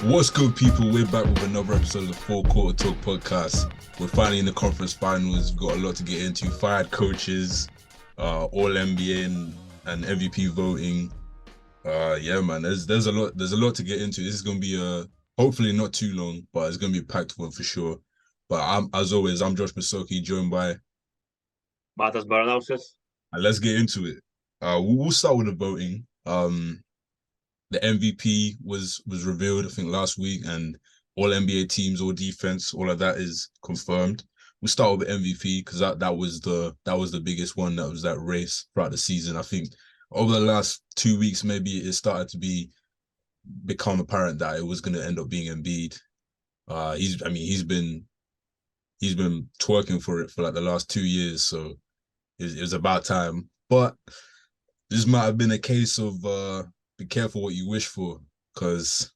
What's good, people? We're back with another episode of the Four Quarter Talk podcast. We're finally in the conference finals. We've got a lot to get into. Fired coaches, all NBA and MVP voting. Yeah, man. There's a lot to get into. This is gonna be hopefully not too long, but it's gonna be a packed one for sure. But as always, I'm Josh Masoki, joined by, Matas Baranausis. and let's get into it. We'll start with the voting. The MVP was revealed, I think, last week, and all NBA teams, all defense, all of that is confirmed. We start with the MVP because that was the biggest one. That was that race throughout the season. I think over the last 2 weeks, maybe it started to become apparent that it was going to end up being Embiid. He's been twerking for it for like the last 2 years, so it was about time. But this might have been a case of be careful what you wish for, because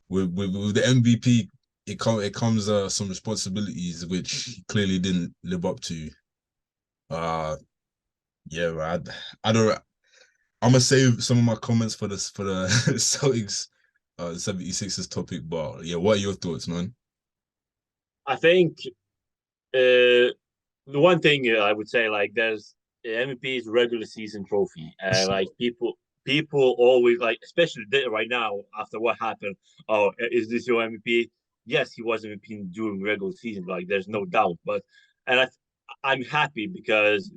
with the MVP, it comes some responsibilities which he clearly didn't live up to. Uh yeah, I don't. I'm gonna save some of my comments for this for the Celtics 76ers topic, but yeah, what are your thoughts, man? I think the one thing I would say, like, there's the MVP's regular season trophy, and like people always like, especially right now after what happened. Oh, is this your MVP? Yes, he was MVP during regular season. Like, there's no doubt. But and I'm happy because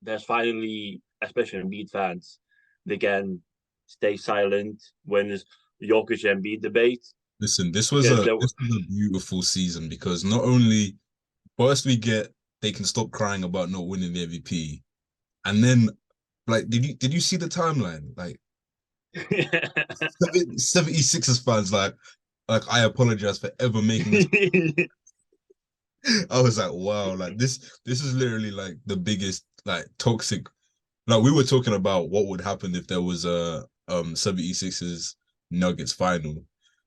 there's finally, especially Embiid fans, they can stay silent when there's Jokic Embiid debate. Listen, Because there, this was a beautiful season because not only first we get they can stop crying about not winning the MVP, and then like did you see the timeline? Like 76ers fans like I apologize for ever making this. I was like, wow, like this is literally like the biggest like toxic. Like we were talking about what would happen if there was a 76ers Nuggets final.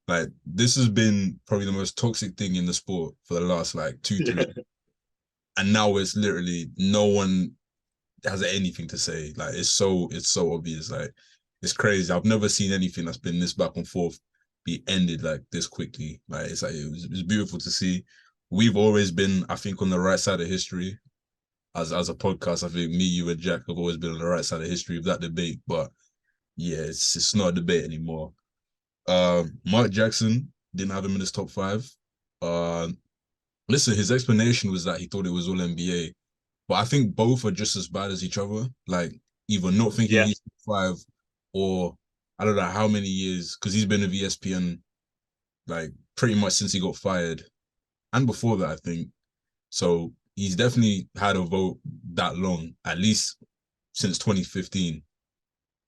Like this has been probably the most toxic thing in the sport for the last like 2 3, and now it's literally no one has anything to say. Like it's so obvious. Like it's crazy. I've never seen anything that's been this back and forth be ended like this quickly. Like it was beautiful to see. We've always been, I think, on the right side of history. As a podcast, I think me, you, and Jack have always been on the right side of history of that debate. But yeah, it's not a debate anymore. Mark Jackson didn't have him in his top five. Uh, Listen, his explanation was that he thought it was all NBA, but I think both are just as bad as each other. Like either not thinking yeah, he's five, or I don't know how many years, because he's been with ESPN like pretty much since he got fired, and before that, I think. So he's definitely had a vote that long, at least since 2015.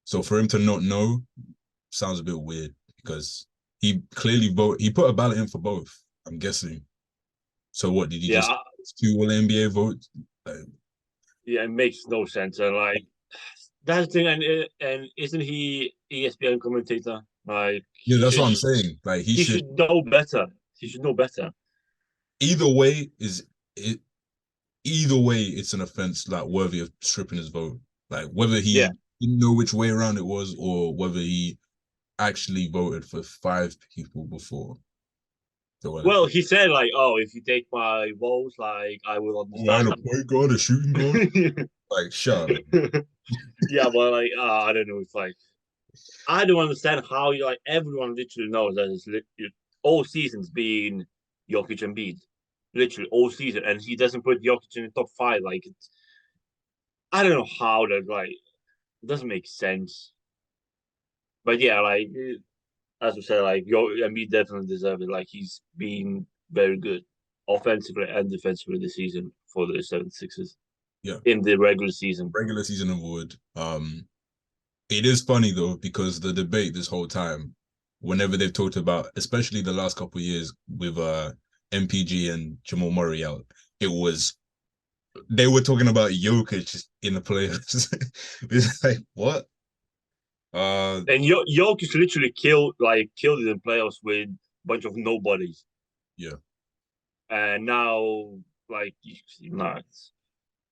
So for him to not know sounds a bit weird because he put a ballot in for both, I'm guessing. So what did he yeah, just two all NBA votes? Like, yeah. It makes no sense. And like, that's the thing. And isn't he ESPN commentator? Like, yeah, that's what I'm saying. Like he he should should know better. He should know better. either way is it either way it's an offense like worthy of stripping his vote. Like whether Yeah. he didn't know which way around it was or whether he actually voted for five people before the Well, Olympics. he said like, "Oh, if you take my votes, like, I will Oh, I had a understand." point guard, a shooting guard. Like, shut up. Yeah, but like, I don't know. It's like I don't understand how you like everyone literally knows that all seasons being Jokic and Embiid, literally all season, and he doesn't put Jokic in the top five. Like, I don't know how that like it doesn't make sense. But yeah, like as we said, like Embiid definitely deserves it. Like he's been very good offensively and defensively this season for the 76ers Yeah, in the regular season. regular season award. It is funny though because the debate this whole time, whenever they've talked about, especially the last couple of years with MPG and Jamal Murray out, it was they were talking about Jokic in the playoffs. It's like what? Uh, And Jokic literally killed it in playoffs with a bunch of nobodies. yeah, And now like nuts.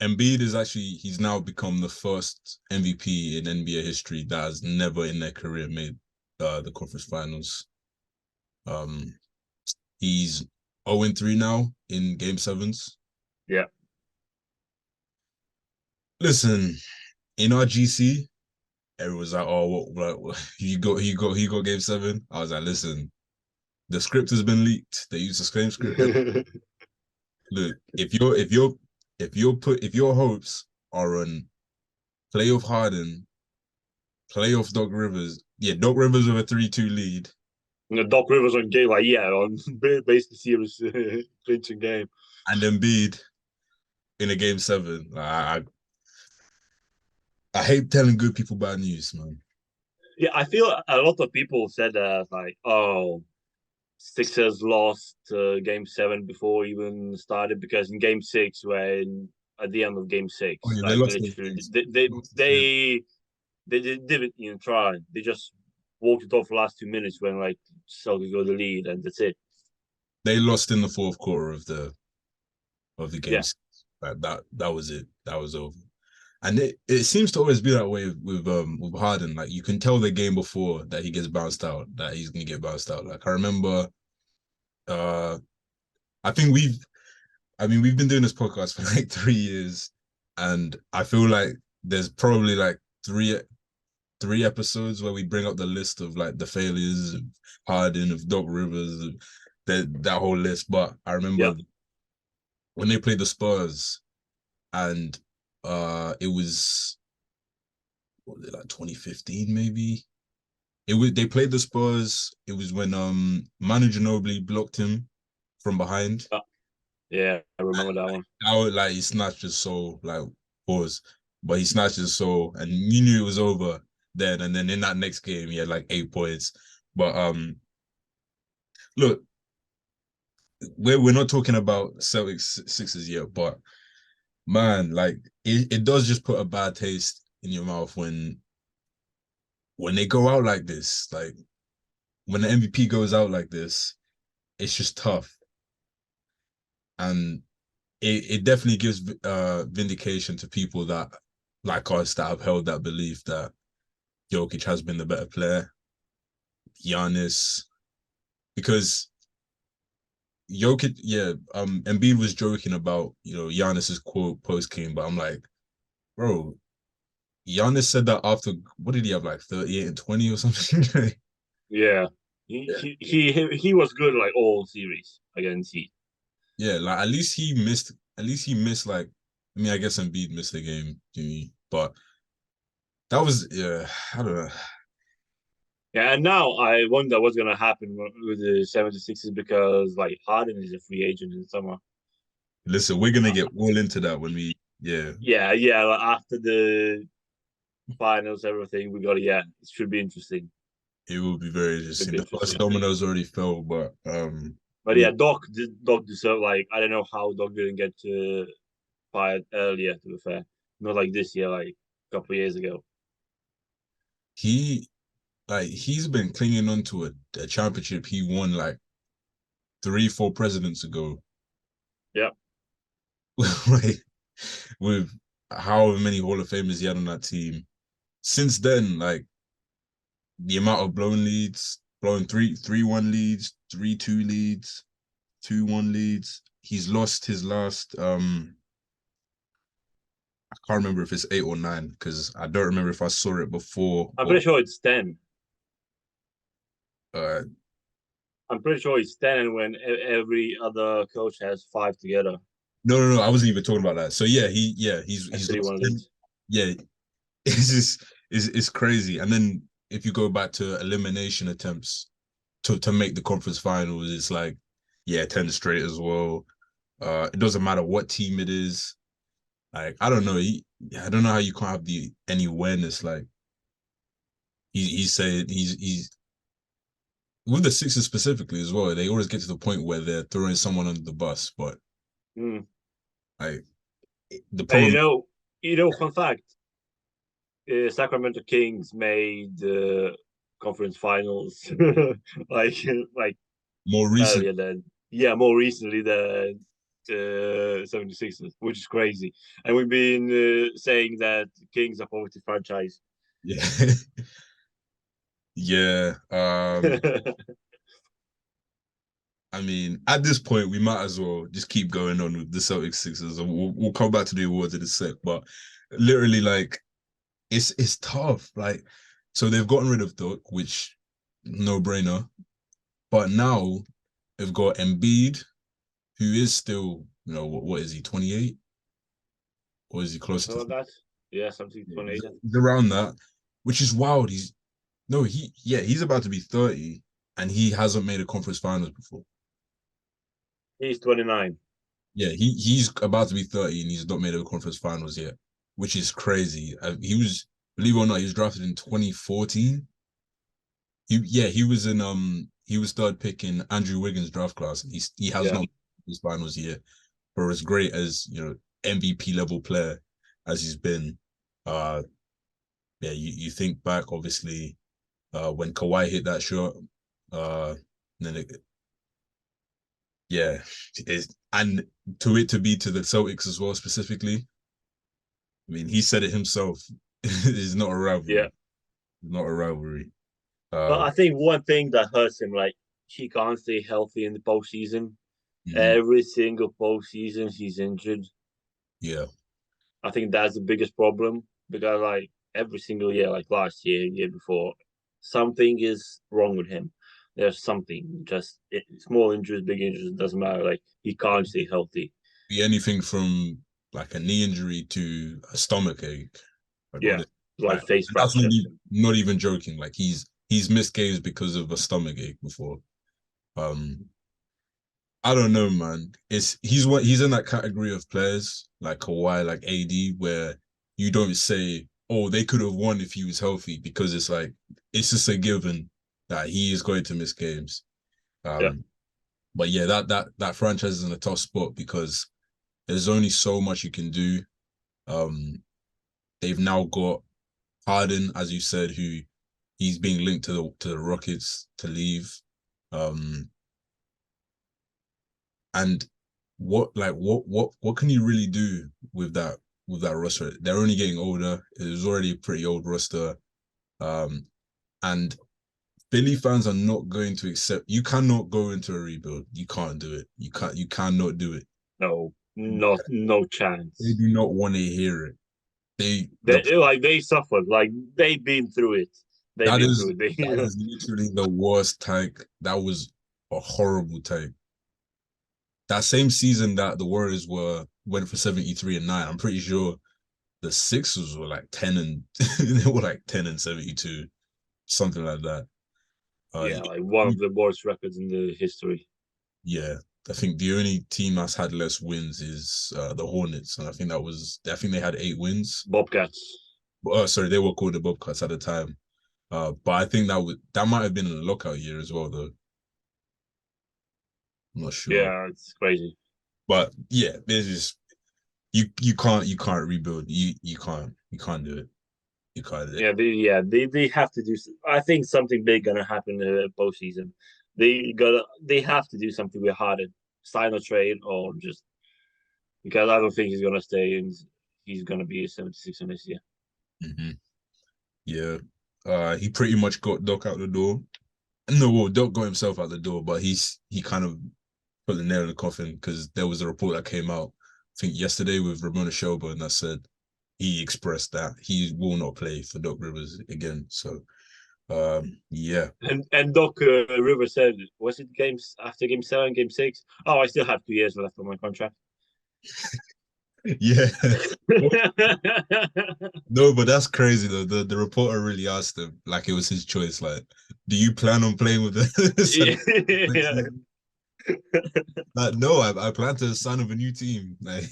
Embiid is actually he's now become the first MVP in NBA history that has never in their career made the conference finals. Um, he's 0-3 now in game sevens. Yeah. Listen, in our GC, everyone's like, "Oh, what he got game seven." I was like, "Listen, the script has been leaked. They use the same script. Look, if your hopes are on playoff Harden, playoff Doc Rivers, yeah, Doc Rivers with a 3-2 lead, Doc Rivers on game, like, yeah, on basically series clinching game. and Embiid in a game seven. I hate telling good people bad news, man. Yeah, I feel a lot of people said that, like, oh, Sixers lost game seven before even started because in game six, when at the end of game Oh six, yeah, they like lost those literally, games. they didn't even try. They just walked it off the last 2 minutes when like Celtics got the lead, and that's it. They lost in the fourth quarter of the Yeah, games. Like that was it. That was over. And it seems to always be that way with Harden. Like you can tell the game before that he gets bounced out, that he's gonna get bounced out. Like I remember uh I think we've been doing this podcast for like 3 years, and I feel like there's probably like three episodes where we bring up the list of like the failures of Harden, of Doc Rivers, of that whole list. But I yeah. remember when they played the Spurs, and it was what was it, like 2015 maybe. It was they played the Spurs. It was when Manu Ginobili blocked him from behind. Yeah, I remember that one. I would like he snatched his soul, like pause, but he snatched his soul, and you knew it was over then. And then in that next game, he had like 8 points. But look, we're not talking about Celtics Sixers yet, but man, like it does just put a bad taste in your mouth when they go out like this. Like when the MVP goes out like this, it's just tough, and it definitely gives vindication to people that like us that have held that belief that Jokic has been the better player, Giannis, because Jokic, yeah, Embiid was joking about Giannis's quote post game, but I'm like, bro, Giannis said that after what did he have like 38 and 20 or something? Yeah, Yeah, he was good like all series against Heat. yeah, like at least he missed like I mean I guess Embiid missed the game, but that was yeah I don't know. Yeah, and now I wonder what's gonna happen with the 76ers because like Harden is a free agent in summer. Listen, we're gonna Uh, get all into that when we yeah yeah, yeah. Like after the finals, everything we got. Yeah, it should be interesting. it will be very Should interesting. be The first interesting. dominoes already fell, but But we yeah, Doc deserved like I don't know how Doc didn't get fired earlier. To be fair, not like this year, like a couple of years ago. he he's been clinging on to a championship he won like 3, 4 presidents ago. Yeah, Like with however many Hall of Famers he had on that team. Since then, like the amount of blown leads, blowing 3-1 leads, 3-2 leads, 2-1 leads. He's lost his last I can't remember if it's 8 or 9 because I don't remember if I saw it before I'm or pretty sure it's 10. uh I'm pretty sure it's 10 when every other coach has five together. no, I wasn't even talking about that. So yeah, And he's three lost one 10. leads. Yeah, it's just it's crazy. And then if you go back to elimination attempts to make the conference finals, it's like yeah, 10 straight as well. It doesn't matter what team it is. Like I don't know, I don't know how you can't have any awareness. Like he's saying he's with the Sixers specifically as well. They always get to the point where they're throwing someone under the bus, but Mm. like the And problem. fun fact: Sacramento Kings made the conference finals like like More recent, earlier than more recently than 76ers, which is crazy. And we've been saying that Kings are poverty franchise. Yeah. Yeah. I mean, at this point, we might as well just keep going on with the Celtics Sixers, and we'll come back to the awards in a sec. But literally, like, it's tough. Like, so they've gotten rid of Doc, which no brainer. But now they've got Embiid, who is still, what is he, 28? Or is he closer Something to like that. Yeah, something yeah, 28. he's around that, which is wild. He's no, he's about to be 30 and he hasn't made a conference finals before. He's 29. Yeah, he's about to be 30 and he's not made a conference finals yet, which is crazy. He was, believe it or not, he was drafted in 2014. He was third pick in Andrew Wiggins draft class. He has Yeah. not his finals yet. For as great as MVP level player as he's been, uh yeah, you think back obviously when Kawhi hit that shot, then yeah, and to it to be to the Celtics as well specifically. I mean, he said it himself. It's not a Yeah. rivalry. Not a rivalry. But Uh, I think one thing that hurts him, like, he can't stay healthy in the postseason. mhm, Every single postseason, he's injured. yeah, I think that's the biggest problem because, like, every single year, like last year, year before, something is wrong with him. There's something, just small injuries, big injuries, doesn't matter. Like, he can't stay healthy. be anything from like a knee injury to a stomach ache. Like Yeah, honest, like like face and that's fracture. not even joking. Like he's missed games because of a stomach ache before. Um, I don't know, man. He's in that category of players like Kawhi, like AD, where you don't say, "Oh, they could have won if he was healthy," because it's like it's just a given that he is going to miss games. Yeah, Um, but yeah, that franchise is in a tough spot because there's only so much you can do. Um, they've now got Harden, as you said, who he's being linked to the Rockets to leave. Um, and what can you really do with that roster? They're only getting older. It was already a pretty old roster. Um, and Philly fans are not going to accept. You cannot go into a rebuild. You can't do it. You cannot do it. no, no They chance. do not want to hear it. The They suffered. Like, they've been through it. They've that been through is it. that is literally the worst take. That was a horrible take. That same season that the Warriors went for 73-9, I'm pretty sure the Sixers were like 10 and they were like 10 and 72, something like that. Yeah, like one of the worst records in the history. Yeah, I think the only team that's had less wins is the Hornets, and I think they had 8 wins. Bobcats. Oh, sorry, they were called the Bobcats at the time. But I think that might have been in a lockout year as well, though. I'm not sure. Yeah, it's crazy. But yeah, there's just you can't rebuild. You can't do it. You can't do it. They have to do. I think something big gonna happen in the postseason. They have to do something with Harden, sign a trade, or just because I don't think he's gonna stay and he's gonna be a 76 in this year. Mm-hmm. Yeah. He pretty much got Doc out the door. No, well, Doc got himself out the door, but he kind of put the nail in the coffin because there was a report that came out, I think yesterday with Ramona Shelburne that said he expressed that he will not play for Doc Rivers again. So yeah. And Doc Rivers said, was it games after game 7, game 6? Oh, I still have 2 years left on my contract. Yeah. No, but that's crazy though. The reporter really asked him, like it was his choice, like, do you plan on playing with the Yeah. Like, no, I plan to sign with a new team. Like,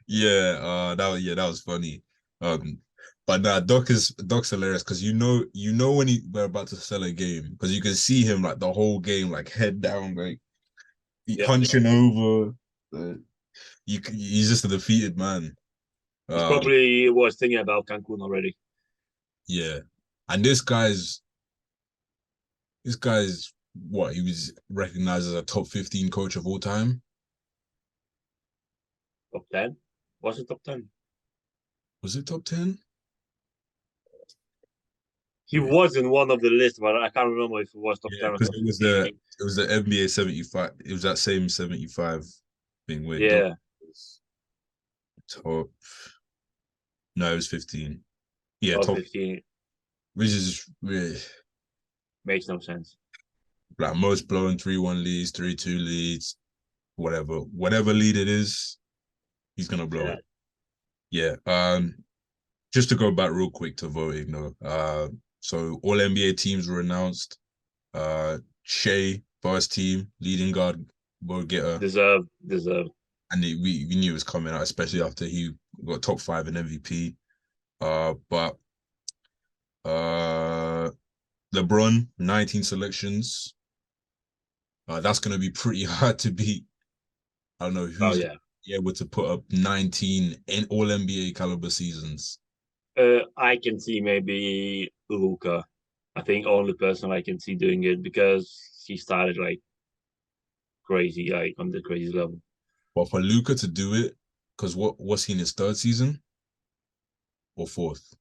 yeah, that was funny. Um, but nah, Doc's hilarious because you know when we're about to sell a game because you can see him like the whole game like head down like Yeah. hunching over. He's just a defeated man. He's Um, probably was thinking about Cancun already. yeah, and this guy's what he was recognized as a top 15 coach of all time. Top 10? Was it top 10? Was it top 10? He was in one of the lists, but I can't remember if it was top Yeah, 10 or because top 15. it was the NBA 75. It was that same 75 thing. Wait, don't Yeah, top. No, it was 15. Yeah, top top, 15 which is really makes no sense. like most blown 3-1 leads, 3-2 leads, whatever lead it is, he's gonna blow Yeah. it. Yeah. Just to go back real quick to voting though. So all NBA teams were announced. Shea, first team, leading guard, vote getter. Deserve. And we knew it was coming out, especially after he got top 5 in MVP. But LeBron, 19 selections. That's gonna be pretty hard to beat. I don't know Oh who's yeah. able to put up 19 in all NBA caliber seasons. I can see maybe Luca. I think only person I can see doing it because he started like crazy, like on the crazy level. But for Luca to do it, because what was he in his third season or fourth?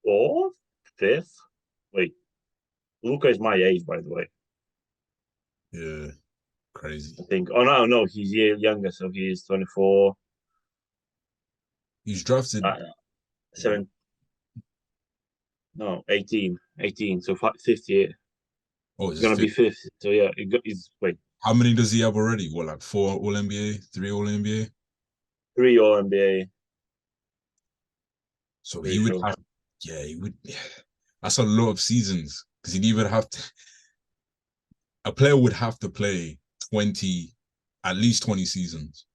Fourth, fifth. Wait, Luca is my age, by the way. Yeah, crazy. I think. Oh no, he's a year younger, so he's 24. He's drafted. Uh, seven. No, 18. 18. So fifth year. Oh, He's it's gonna be fifth. fifth. So yeah, he's wait, How many does he have already? What, like 4 All NBA, 3 All NBA? three All NBA. So he Pretty would sure. have. Yeah, he would. Yeah. That's a lot of seasons because he'd even have to. A player would have to play 20, at least 20 seasons.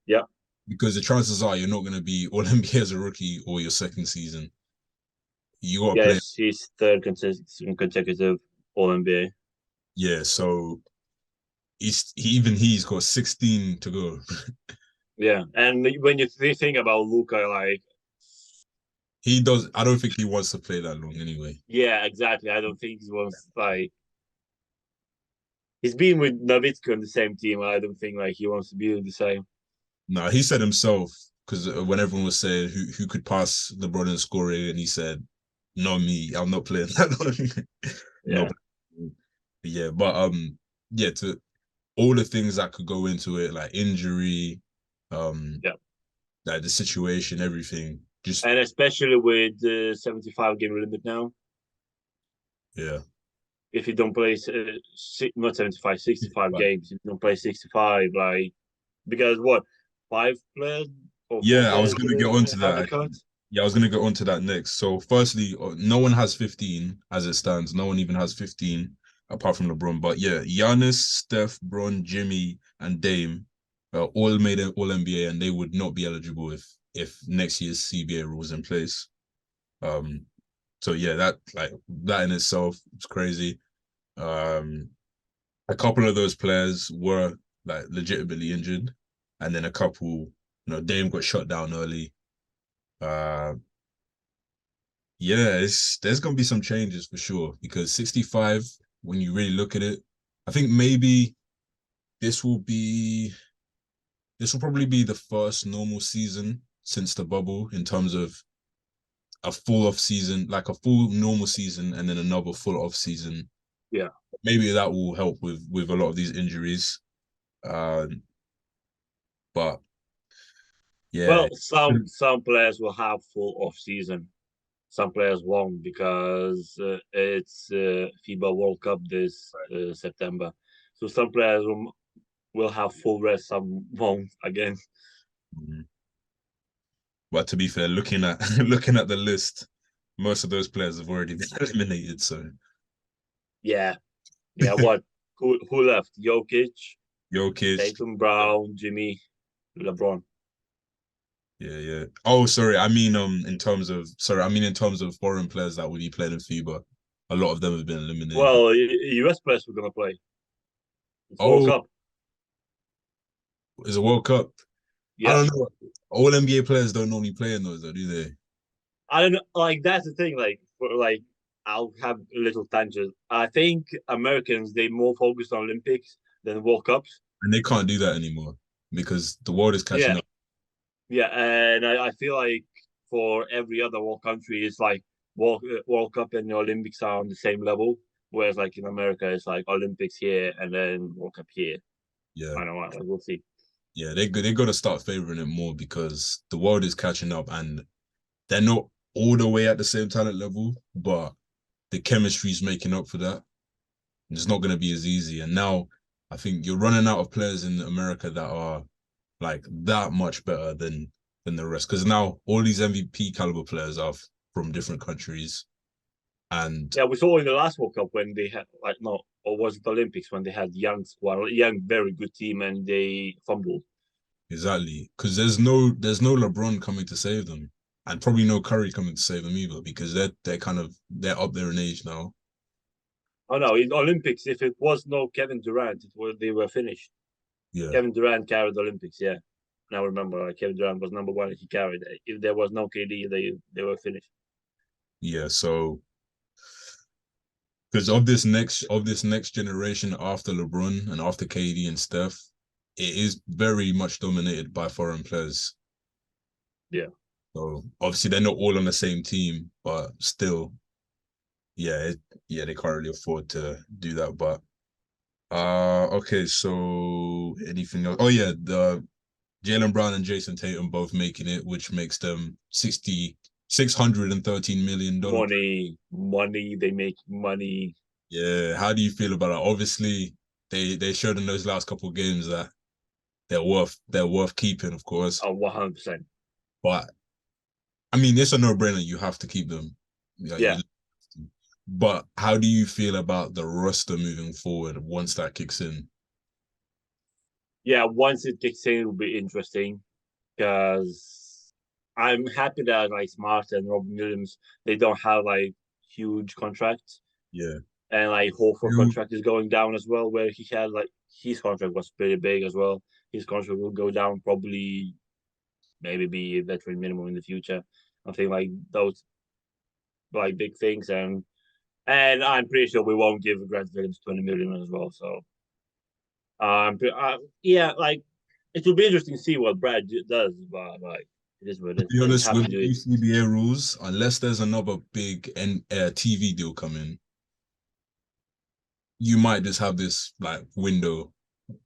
Yeah. Because the chances are you're not going to be All NBA as a rookie or your second season. You got to play. Yes, he's third consecutive All NBA. Yeah, so he's got 16 to go. Yeah, and when you think about Luca, like, He does. I don't think he wants to play that long anyway. yeah, exactly. I don't think he wants like he's been with Nowitzki on the same team. I don't think like he wants to be the same. No, he said himself because when everyone was saying who could pass LeBron in scoring, and he said, "Not me. I'm not playing that long." Yeah, No, yeah, but yeah, to all the things that could go into it, like injury, um, yeah, like the situation, everything. Just and especially with the 75 game limit now. yeah, If you don't play not 75, 65 but games, if you don't play 65, like because what 5 players or four yeah, I was players gonna get onto have the that. cut. Yeah, I was gonna get onto that next. So, firstly, no one has 15 as it stands. No one even has 15 apart from LeBron. But yeah, Giannis, Steph, Bron, Jimmy, and Dame all made an All NBA, and they would not be eligible if next year's CBA rules in place. Um, so yeah, that in itself is crazy. Um, a couple of those players were like legitimately injured, and then a couple, Dame got shut down early. Uh, yeah, there's gonna be some changes for sure because 65, when you really look at it, I think maybe this will be this will probably be the first normal season since the bubble in terms of a full off season, like a full normal season and then another full off season. Yeah. Maybe that will help with a lot of these injuries. But yeah, Well, some players will have full off season. Some players won't because it's FIBA World Cup this September. So some players will have full rest, some won't again. Mhm. But to be fair, looking at looking at the list, most of those players have already been eliminated. So Yeah, yeah. What? Who left? Jokic, Jokic, Tatum, Brown, Jimmy, LeBron. yeah. Oh, sorry. I mean in terms of foreign players that will be playing in FIBA. A lot of them have been eliminated. Well, US players were gonna play. It's World Oh, Cup. it's a World Cup. I Yeah, don't know. All NBA players don't normally play in those, though, do they? I don't know. Like that's the thing. Like for like, I'll have a little tangent. I think Americans they more focus on Olympics than World Cups. And they can't do that anymore because the world is catching Yeah, up. yeah, and I feel like for every other world country, it's like World Cup and the Olympics are on the same level. Whereas like in America, it's like Olympics here and then World Cup here. Yeah. I don't know. Like, we'll see. Yeah, they got to start favoring it more because the world is catching up and they're not all the way at the same talent level, but the chemistry is making up for that. It's not going to be as easy. And now I think you're running out of players in America that are like that much better than the rest. Because now all these MVP caliber players are from different countries, and Yeah, we saw in the last World Cup when they had like no, or was it the Olympics when they had young squad, young very good team, and they fumbled. exactly because there's no LeBron coming to save them, and probably no Curry coming to save them either because they're up there in age now. Oh no, in Olympics, if it was no Kevin Durant, they were finished. Yeah, Kevin Durant carried the Olympics. Yeah, now remember, like, Kevin Durant was number one. He carried it. If there was no KD, they were finished. yeah. So because of this next generation after LeBron and after KD and Steph, it is very much dominated by foreign players. Yeah, So obviously they're not all on the same team, but still, yeah, they can't really afford to do that. But okay, so anything else? Oh yeah, the Jaylen Brown and Jason Tatum both making it, which makes them 613 million dollar. money. They make money. Yeah, how do you feel about that? Obviously, they showed in those last couple of games that they're worth keeping, of course. 100%. But I mean, it's a no-brainer. You have to keep them. Yeah, Yeah, but how do you feel about the roster moving forward once that kicks in? yeah. Once it kicks in, it'll be interesting because I'm happy that like Smart and Robin Williams they don't have like huge contracts, Yeah. and like Horford contract is going down as well, where he had like his contract was pretty big as well. His contract will go down probably maybe be a veteran minimum in the future. I think like those like big things, and I'm pretty sure we won't give Grant Williams 20 million as well. So yeah, like it will be interesting to see what Brad does, but like it is what it To is. be They honest, have to with do the it. new CBA rules, unless there's another big TV deal coming, you might just have this like window,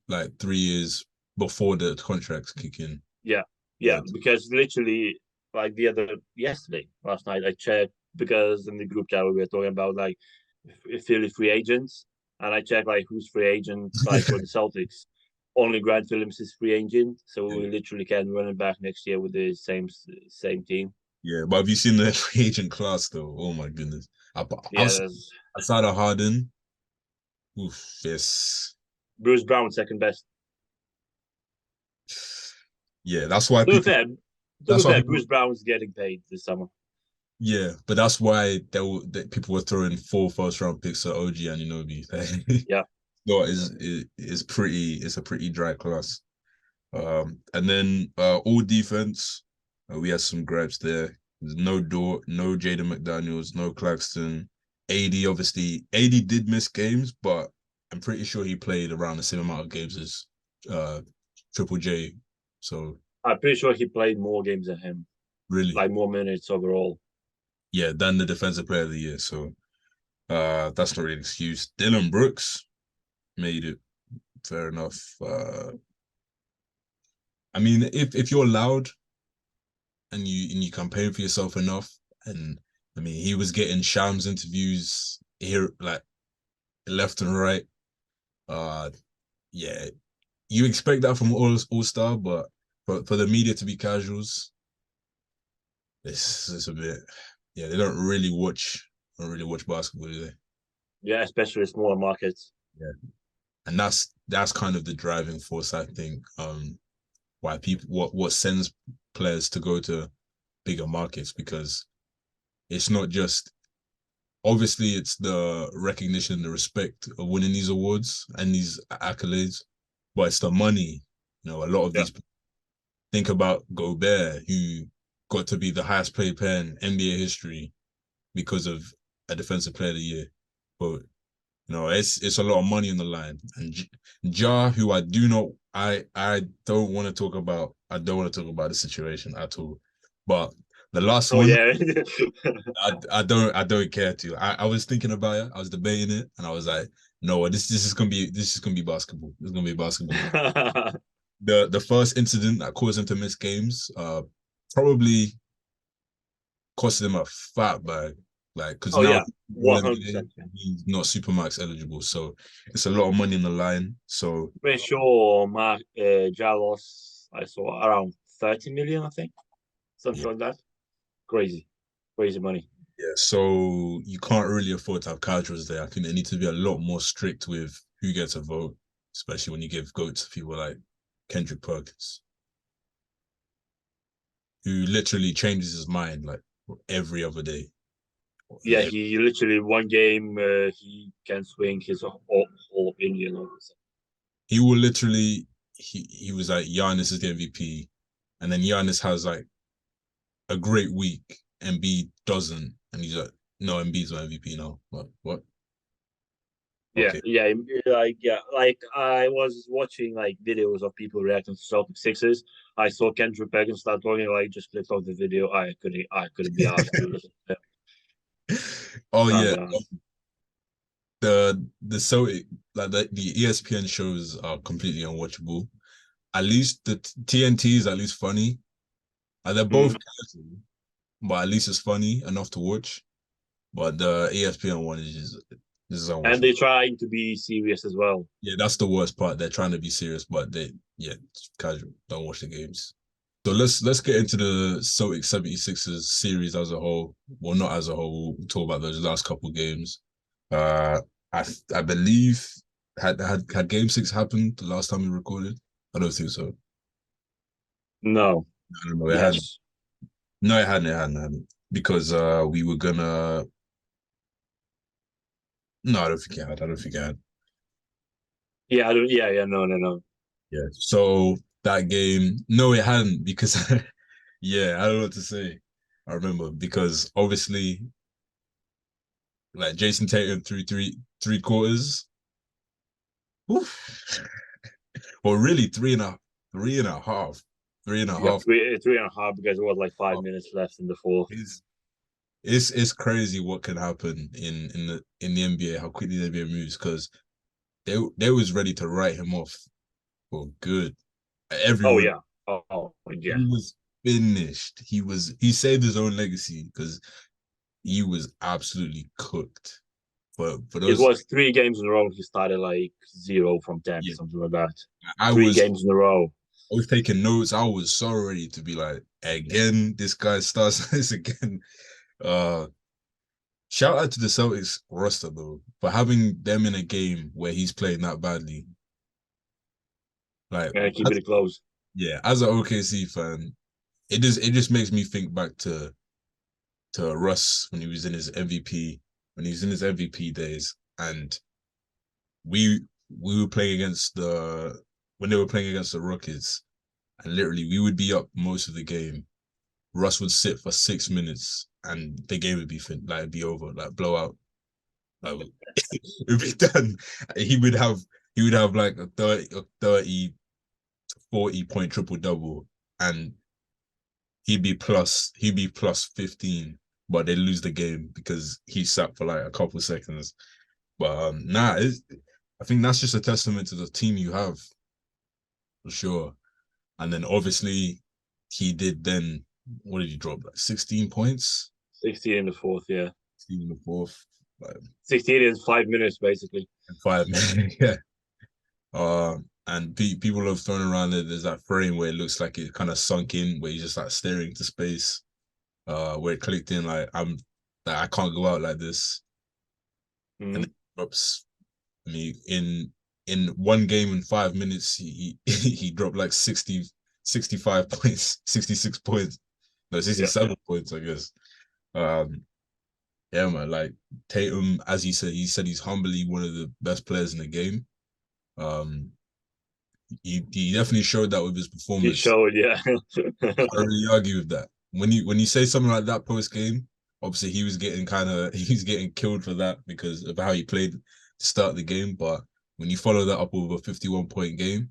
like 3 years before the contracts kick in. Yeah, yeah, Yeah. because literally like the other yesterday, last night, I checked because in the group chat we were talking about like Philly free agents, and I checked like who's free agent like for the Celtics. Only Grant Williams is free agent, so Yeah. we literally can run it back next year with the same team. Yeah, but have you seen the free agent class though? Oh my goodness. Yeah, Outside, there's outside of Harden, oof, yes. Bruce Brown second best. Yeah, that's why To be people fair, to be that's why fair, people Bruce Brown's getting paid this summer. yeah, but that's why that people were throwing 4 first round picks at OG and Anunoby. Yeah, No, it's a pretty dry class. And then all defense, we had some gripes there. There's no Dort, no Jaden McDaniels, no Claxton. AD obviously AD did miss games, but I'm pretty sure he played around the same amount of games as uh Triple J. So I'm pretty sure he played more games than him, really, like more minutes overall. yeah, than the defensive player of the year. So that's not really an excuse. Dylan Brooks made it. Fair enough. I mean, if you're loud and you campaign for yourself enough, and I mean, he was getting Shams interviews here like left and right. Uh, yeah, you expect that from all star, but for the media to be casuals, it's a bit. Yeah, they don't really watch basketball, do they? Yeah, especially smaller markets. Yeah, and that's kind of the driving force, I think. Why people what sends players to go to bigger markets because it's not just obviously it's the recognition and the respect of winning these awards and these accolades, but it's the money. A lot of Yeah, these think about Gobert, who got to be the highest paid player in NBA history because of a defensive player of the year. But It's a lot of money on the line. And Ja, who I don't want to talk about. I don't want to talk about the situation at all. But the last Oh one, yeah. I don't care to. I was thinking about it. I was debating it, and I was like, no, this is gonna be basketball. This is gonna be basketball. The first incident that caused him to miss games, probably costed him a fat bag. Like, because Oh now yeah, 100%. he's not Supermax eligible, so it's a lot of money in the line. So Pretty sure Mark Jalos I saw around 30 million, I think, something yeah, like that. Crazy, crazy money. yeah. So you can't really afford to have casuals there. I think they need to be a lot more strict with who gets a vote, especially when you give votes to people like Kendrick Perkins, who literally changes his mind like every other day. Yeah, he literally one game he can swing his whole opinion on this. He will literally he was like Giannis is the MVP, and then Giannis has like a great week, Embiid doesn't, and he's like, no, Embiid's my MVP now. What? Yeah, Okay. yeah, like I was watching like videos of people reacting to Celtic Sixers. I saw Kendrick Perkins start talking. I just clicked off the video. I couldn't be asked to listen to him. Oh Can't yeah, be asked. the so the ESPN shows are completely unwatchable. At least the TNT is at least funny. They're both Mm. casual, but at least it's funny enough to watch. But the ESPN one is just this is And unwatchable. they're trying to be serious as well. Yeah, that's the worst part. They're trying to be serious, but yeah, it's casual. Don't watch the games. So let's get into the Celtics 76ers series as a whole. Well, not as a whole. We'll talk about those last couple games. Uh, I believe had Game 6 happened the last time we recorded. I don't think so. No. I don't know. It hadn't. Yes. No, it hadn't. Because we were gonna. No, I don't think it had. I don't think it had. Yeah. I don't. Yeah. Yeah. No. No. No. Yeah. So that game, no, it hadn't because yeah, I don't know what to say. I remember because obviously, like Jason Tatum threw three quarters. Oof. Well, really three and a half, three and a Yeah. half. Three and a half because it was like 5 minutes left in the fourth. It's it's crazy what can happen in the NBA, how quickly the NBA moves because they was ready to write him off for good. Oh Everyone yeah. Oh yeah. he was finished. He saved his own legacy because he was absolutely cooked. For It those, was 3 games in a row. He started like 0 from 10, yeah, something like that. I Three was games in a row. I was taking notes. I was so ready to be like, again, this guy starts this again. Uh, Shout out to the Celtics roster though for having them in a game where he's playing that badly. Like, And keep it close. yeah, as an OKC fan, it just makes me think back to Russ when he was in his MVP days, and we we were playing against the when they were playing against the Rockets, and literally we would be up most of the game. Russ would sit for 6 minutes, and the game would like it'd be over, like blowout. Like, it'd be done. He would have he would have like a 30 to 40 point triple double, and he'd be plus 15, but they lose the game because he sat for like a couple seconds. But I think that's just a testament to the team you have for sure. And then obviously he did then what did he drop? Like 16 points? 16 in the fourth, yeah. 16 in the fourth, like 16 in 5 minutes, basically. in 5 minutes. Yeah. And people have thrown around there's that frame where it looks like it kind of sunk in, where he's just like staring into space. Where it clicked in I can't go out like this. And Mm. it drops me in one game in 5 minutes, he dropped like 65 points, 66 points, no, Yeah. 67 points, I guess. Um, yeah, man, like Tatum, as he said he's humbly one of the best players in the game. Um, he definitely showed that with his He performance. showed, yeah. Can't really argue with that. When you say something like that post game, obviously he was getting killed for that because of how he played. to start the game, but when you follow that up with a 51-point game,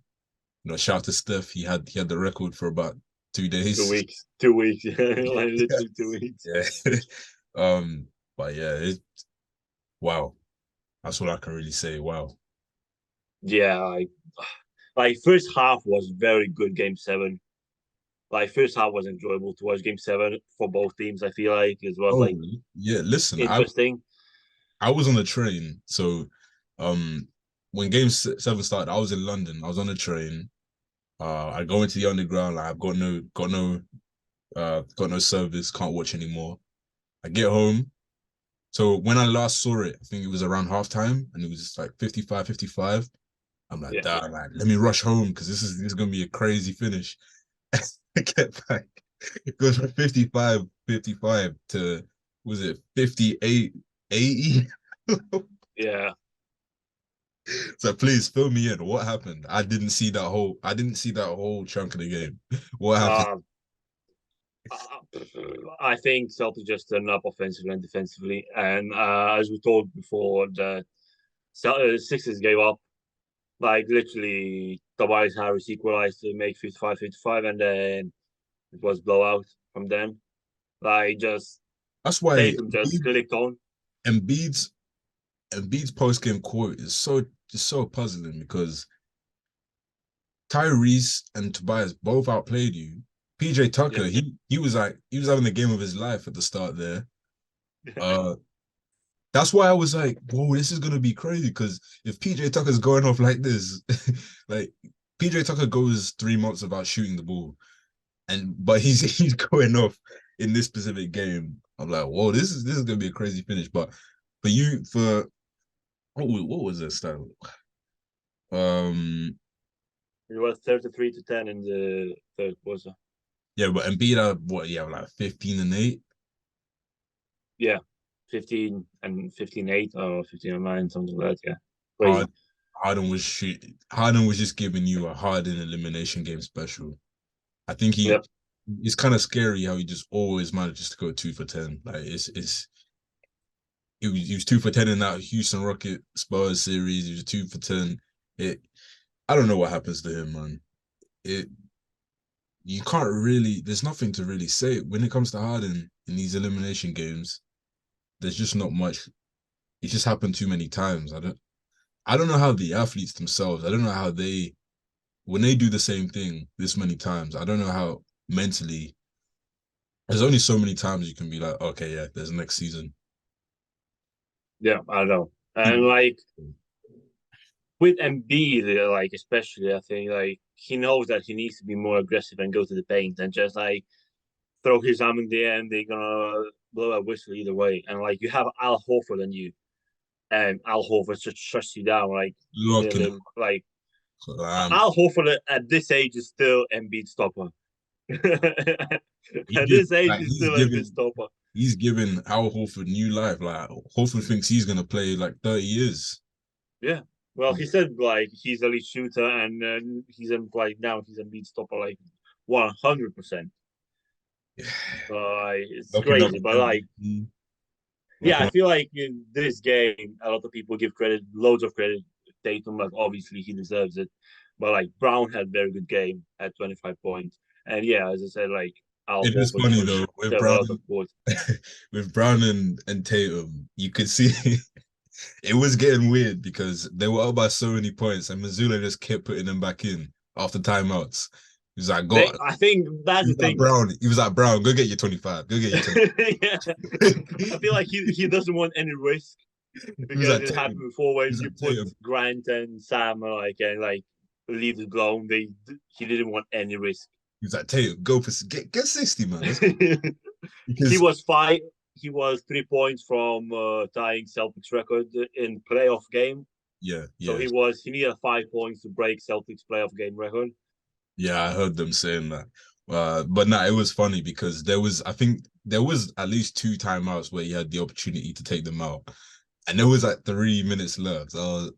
shout out to Steph. He had the record for about 2 days. 2 weeks, 2 weeks, like literally 2 weeks. Yeah. But yeah, wow. That's all I can really say. Wow. Yeah, like first half was very good. Game seven, like first half was enjoyable to watch. Game seven for both teams, I feel like it was Oh like yeah, listen, interesting. I was on the train, so when game 7 started, I was in London. I was on the train. I go into the underground. Like I've got no service. Can't watch anymore. I get home. So when I last saw it, I think it was around halftime, and it was like 55-55. I'm like, Yeah, damn, like, let me rush home because this is gonna be a crazy finish. I get back. It goes from 55-55 to was it 58-80? yeah. So please fill me in. What happened? I didn't see that whole chunk of the game. What happened? Uh, I think Celtic just turned up offensively and defensively, and as we told before, the Sixers gave up. Like literally, Tobias Harris equalized to make 55-55, and then it was blowout from them. Like just That's why Tatum just clicked on. Embiid's Embiid's post game quote is so puzzling because Tyrese and Tobias both outplayed you. PJ Tucker, Yeah, he was having the game of his life at the start there. Uh that's why I was like, whoa, this is gonna be crazy. Because if PJ Tucker's going off like this, like PJ Tucker goes 3 months without shooting the ball, but he's going off in this specific game. I'm like, whoa, this is gonna be a crazy finish. But for what was this style? Um, it was 33-10 in the third quarter. yeah, but Embiid had what? Yeah, like 15 and 8. Yeah, 15 and 15-8 or 15-9, something like that. Yeah, crazy. Hard, Harden was just giving you a Harden elimination game special. I think Yep. it's kind of scary how he just always manages to go 2 for 10. Like he was 2 for 10 in that Houston Rocket Spurs series. He was 2 for 10. It I don't know what happens to him, man. It you can't really. There's nothing to really say when it comes to Harden in these elimination games. There's just not much. It's just happened too many times. I don't know how the athletes themselves. I don't know how they when they do the same thing this many times. I don't know how mentally. There's only so many times you can be like, okay, yeah, there's next season. Yeah, I know. And like with Embiid, like especially, I think like he knows that he needs to be more aggressive and go to the paint and just like throw his arm in the air and they're gonna blow a whistle either way. And like you have Al Horford on you, and Al Horford just shuts you down. Like Locking up. like Um, Al Horford at this age is still Embiid stopper. he At gives this age, like is still Embiid stopper. he's giving Al Horford new life. Like Horford thinks he's gonna play like 30 years. Yeah. Well, he said like he's a lead shooter, and he's in like now he's a beat stopper like 100%. It's Locking up crazy, but like MVP, yeah, locking I up. feel like in this game, a lot of people give credit, loads of credit. Tatum, like obviously he deserves it, but like Brown had a very good game at 25 points, and yeah, as I said, like Al It is Horford funny pushed though with several Brown, out of court. with Brown and Tatum, you could see it was getting weird because they were up by so many points, and Missoula just kept putting them back in after timeouts. He was like, "God." I think He that's the was like thing. Brown. He was like Brown. Go get your 25. Go get your 20. Yeah, I feel like he doesn't want any risk He was because like it happened Tatum. before He when was you like put Tatum. Grant and Sam like and like leave it alone. He didn't want any risk. He was like Tatum. Go for get 60, man. Let's go. He Because was five. He was 3 points from tying Celtics record in playoff game. yeah, So yeah, he needed 5 points to break Celtics playoff game record. yeah. I heard them saying that. But nah, it was funny because I think there was at least 2 timeouts where he had the opportunity to take them out, and there was like 3 minutes left. I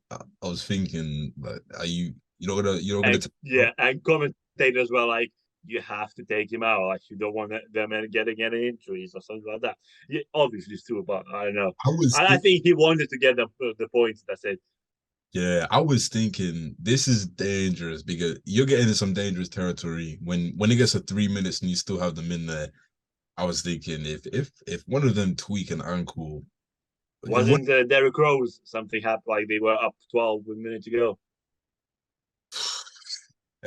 was thinking, like, you're not gonna And take them yeah, out? and commentators were like, you have to take him out. Like you don't want them getting any injuries or something like that. Yeah, obviously it's true, but I don't know. I was I think he wanted to get the points. That's it. Yeah, I was thinking this is dangerous because you're getting into some dangerous territory when it gets to 3 minutes and you still have them in there. I was thinking if one of them tweak an ankle, what Wasn't Derrick Rose something happened? Like they were up 12 minutes ago.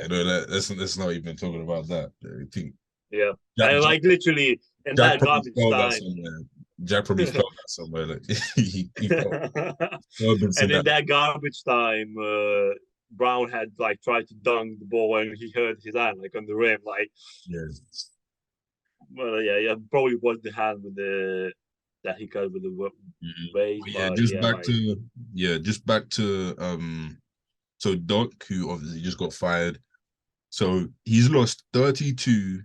I know that let's not even talking about that. I think Yeah, Jack and Jack, like literally in Jack that probably garbage spelled that time. somewhere. Jack probably spelled that somewhere. Like he felt And Robinson in that. that garbage time, Brown had like tried to dunk the ball and he hurt his hand like on the rim. Like, Yeah. well, yeah, probably was the hand with the that he cut with the waist, But yeah, but yeah, like just back to so Doc, who obviously just got fired. So he's lost 32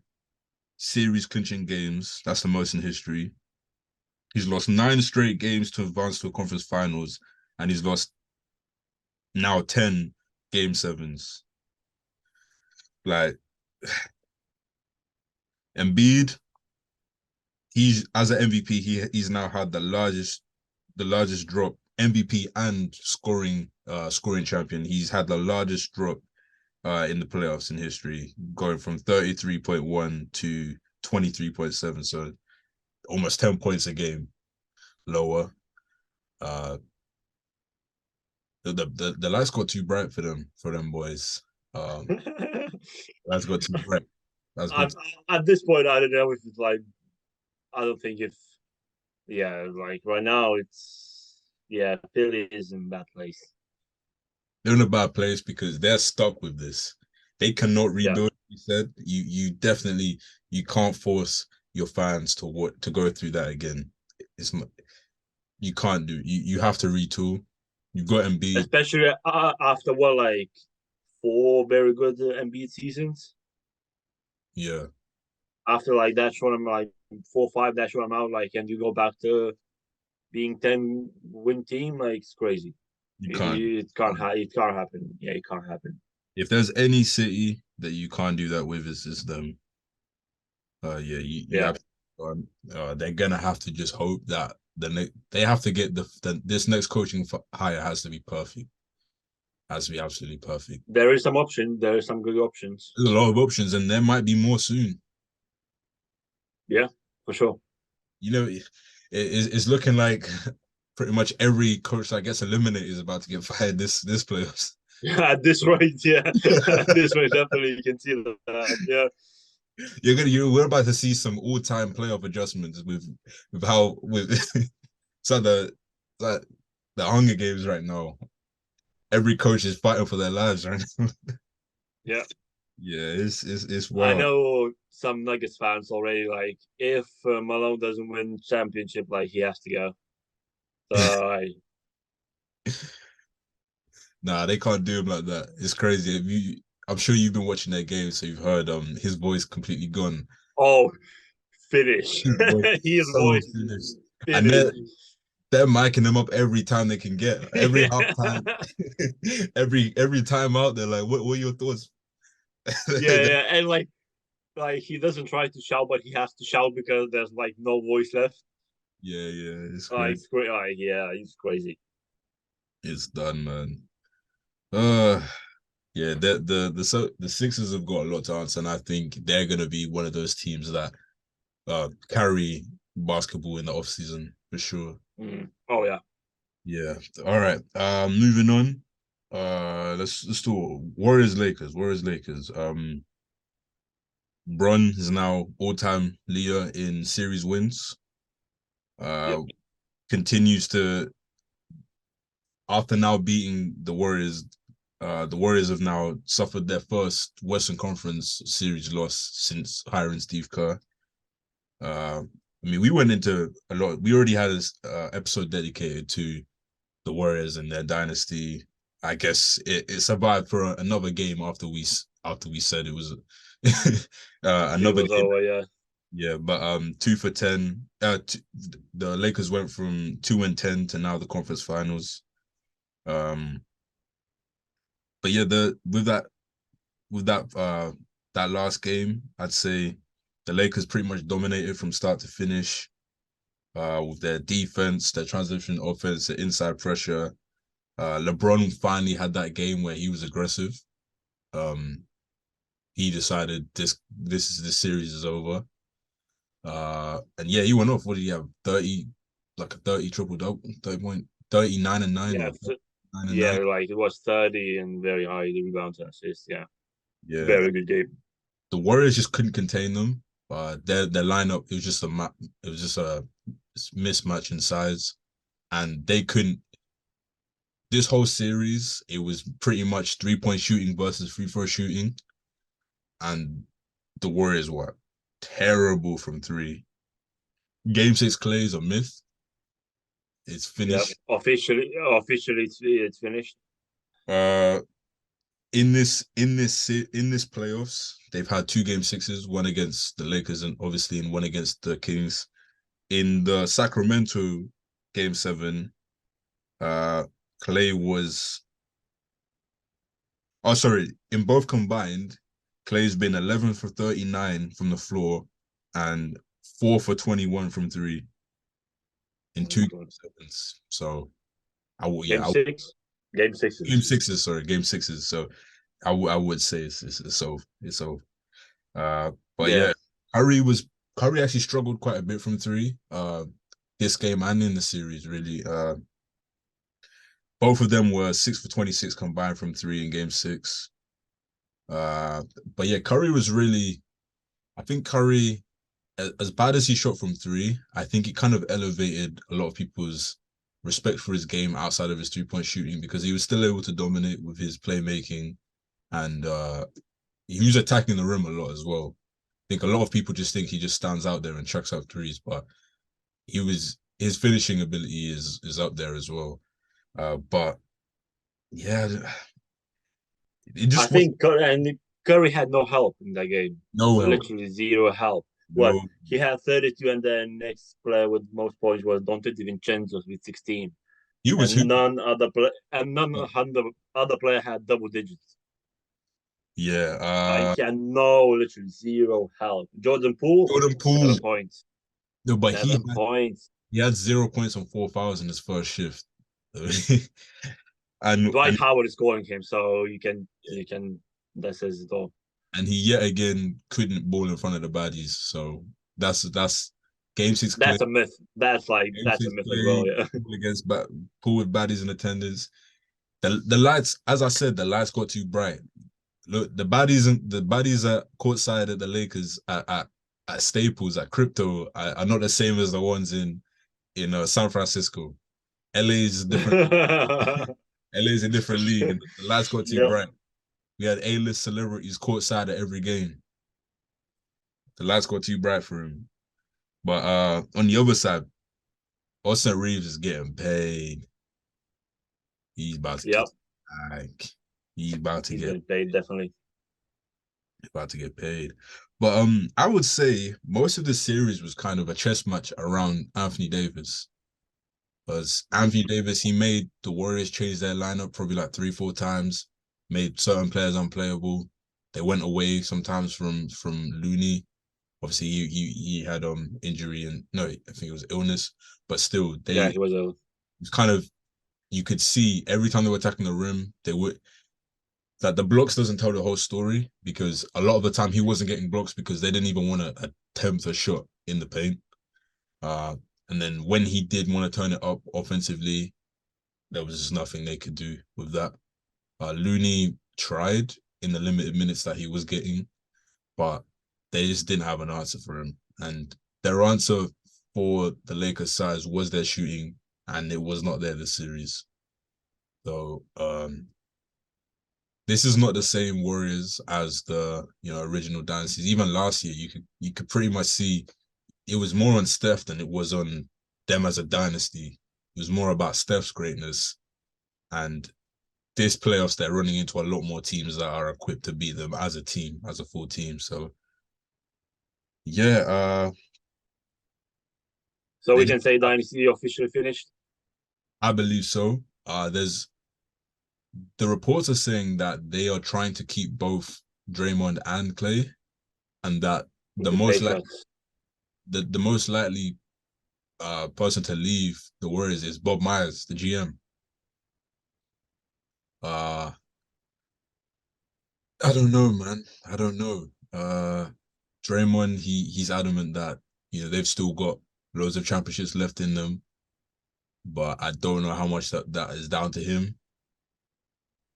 series clinching games. That's the most in history. He's lost 9 straight games to advance to a conference finals, and he's lost now 10 game sevens. Like Embiid, he's as an MVP, he's now had the largest drop MVP and scoring champion. He's had the largest drop in the playoffs in history, going from 33.1 to 23.7. So almost 10 points a game lower. Uh, the lights got too bright for them boys. Lights got too bright. That's at, got at this point, I don't know if it's like I don't think if yeah, like right now it's yeah, Philly is in bad place. they're in a bad place because they're stuck with this. They cannot Yeah, rebuild. You said you definitely you can't force your fans to go through that again. It's not, you can't do. You have to retool. You've got Embiid. especially after what like four very good Embiid seasons. Yeah, After like that short amount, like 4 5 that short amount, like and you go back to being 10-win team, like it's crazy. you can't. It can't happen. Yeah, it can't happen. If there's any city that you can't do that with, it's them. Yeah, you Yeah. have. They're gonna have to just hope that they have to get this next coaching hire has to be perfect. Has to be absolutely perfect. There is some option. There is some good options. There's a lot of options, and there might be more soon. Yeah, for sure. It's looking like pretty much every coach that gets eliminated is about to get fired this playoffs. Yeah, at this rate, yeah. At this rate, definitely you can see that. Yeah. We're about to see some all-time playoff adjustments with how with so the the Hunger Games right now. Every coach is fighting for their lives right now. Yeah. Yeah, it's I wild. know some Nuggets fans already like if Malone doesn't win championship, like he has to go. So Nah, they can't do him like that. It's crazy. I'm sure you've been watching their games, so you've heard his voice completely gone. oh, finish. His voice His so voice finished. is And finished. they're micing him up every time they can get. Every half time, every time out, they're like, what are your thoughts? Yeah, yeah, and like he doesn't try to shout, but he has to shout because there's like no voice left. Yeah, it's crazy. It's great. Yeah, it's crazy. It's done, man. Yeah, the Sixers have got a lot to answer, and I think they're gonna be one of those teams that carry basketball in the off season for sure. Oh yeah. Yeah. All right. Moving on. Let's do Warriors Lakers. Warriors Lakers. Bron is now all-time leader in series wins. Yep. Continues to after now beating the Warriors have now suffered their first Western Conference series loss since hiring Steve Kerr. I mean, we went into a lot. We already had this episode dedicated to the Warriors and their dynasty. I guess it survived for another game after we said it was It another was game. over. Yeah. Yeah, but 2 for 10. The Lakers went from 2-10 to now the conference finals. But yeah, with that that last game, I'd say the Lakers pretty much dominated from start to finish. With their defense, their transition offense, the inside pressure. LeBron finally had that game where he was aggressive. Um, he decided this series is over. And yeah, he went off. What did he have? 30, like a 30 triple double, 30 point, 39 and 9 Yeah, or 9 and yeah, 9. like it was 30 and very high rebounds and assists. Yeah, Yeah. very good game. The Warriors just couldn't contain them. Their lineup, it was just a map, it was just a mismatch in size. And they couldn't this whole series, it was pretty much 3-point shooting versus free throw shooting. And the Warriors were terrible from three. Game six Clay is a myth. It's Yeah, finished. officially, it's finished. Uh, in this playoffs, they've had two game sixes, one against the Lakers and obviously and one against the Kings. In the Sacramento game seven, Clay was sorry, in both combined, Clay's been 11 for 39 from the floor and 4 for 21 from three in Oh two my God. game sevens. So I would Game yeah, six, game game sixes. sixes, sorry, game sixes. So I would say it's over. It's over. But Yeah, yeah, Curry actually struggled quite a bit from three. This game and in the series, really. Both of them were 6 for 26 combined from three in game six. Uh, but yeah, Curry was really, I think Curry, as bad as he shot from three, I think it kind of elevated a lot of people's respect for his game outside of his 3-point shooting because he was still able to dominate with his playmaking and he was attacking the rim a lot as well. I think a lot of people just think he just stands out there and chucks out threes, but his finishing ability is up there as well. But yeah, it I just was think Curry had no help in that game. no help. Literally zero help. What No, he had 32, and then next player with most points was Dante DiVincenzo with 16, he was and hooping. none other player had double digits. Yeah, Like he had no literally zero help. Jordan Poole, Jordan Poole. 7 points, No, but he seven had points. he had 0 points on 4 fouls in his first shift. and Dwight and Howard is scoring him, so you can that says it all. and he yet again couldn't ball in front of the baddies. So that's game six Clay. That's a myth. Game That's a six myth as well. Clay Yeah. against pool with baddies in attendance. The lights, as I said, the lights got too bright. Look, the baddies at courtside at the Lakers at Staples at Crypto are not the same as the ones in San Francisco. LA is different. LA is a different league, and the lights got too Yep. bright. We had A-list celebrities courtside at every game. The lights got too bright for him. But on the other side, Austin Reeves is getting paid. He's about to Yep. get like he's about to He's get getting paid definitely. paid. But I would say most of the series was kind of a chess match around Anthony Davis. Because Anthony Davis, he made the Warriors change their lineup probably like 3-4 times, made certain players unplayable. They went away sometimes from Looney. Obviously, he had injury and no, I think it was illness, but still Yeah, they he was a it's kind of you could see every time they were attacking the rim, they would that the blocks doesn't tell the whole story because a lot of the time he wasn't getting blocks because they didn't even want to attempt a shot in the paint. Uh, and then when he did want to turn it up offensively, there was just nothing they could do with that. Looney tried in the limited minutes that he was getting, but they just didn't have an answer for him. And their answer for the Lakers side was their shooting, and it was not there this series. So this is not the same Warriors as the original dynasties. Even last year, you could pretty much see it was more on Steph than it was on them as a dynasty. It was more about Steph's greatness. And this playoffs, they're running into a lot more teams that are equipped to beat them as a team, as a full team. So yeah, so we they can say Dynasty officially finished. I believe so. There's the reports are saying that they are trying to keep both Draymond and Clay, and that with the the pay most like cuts. the most likely person to leave the Warriors is Bob Myers, the GM. Uh I don't know, man. I don't know. Draymond, he's adamant that they've still got loads of championships left in them, but I don't know how much that is down to him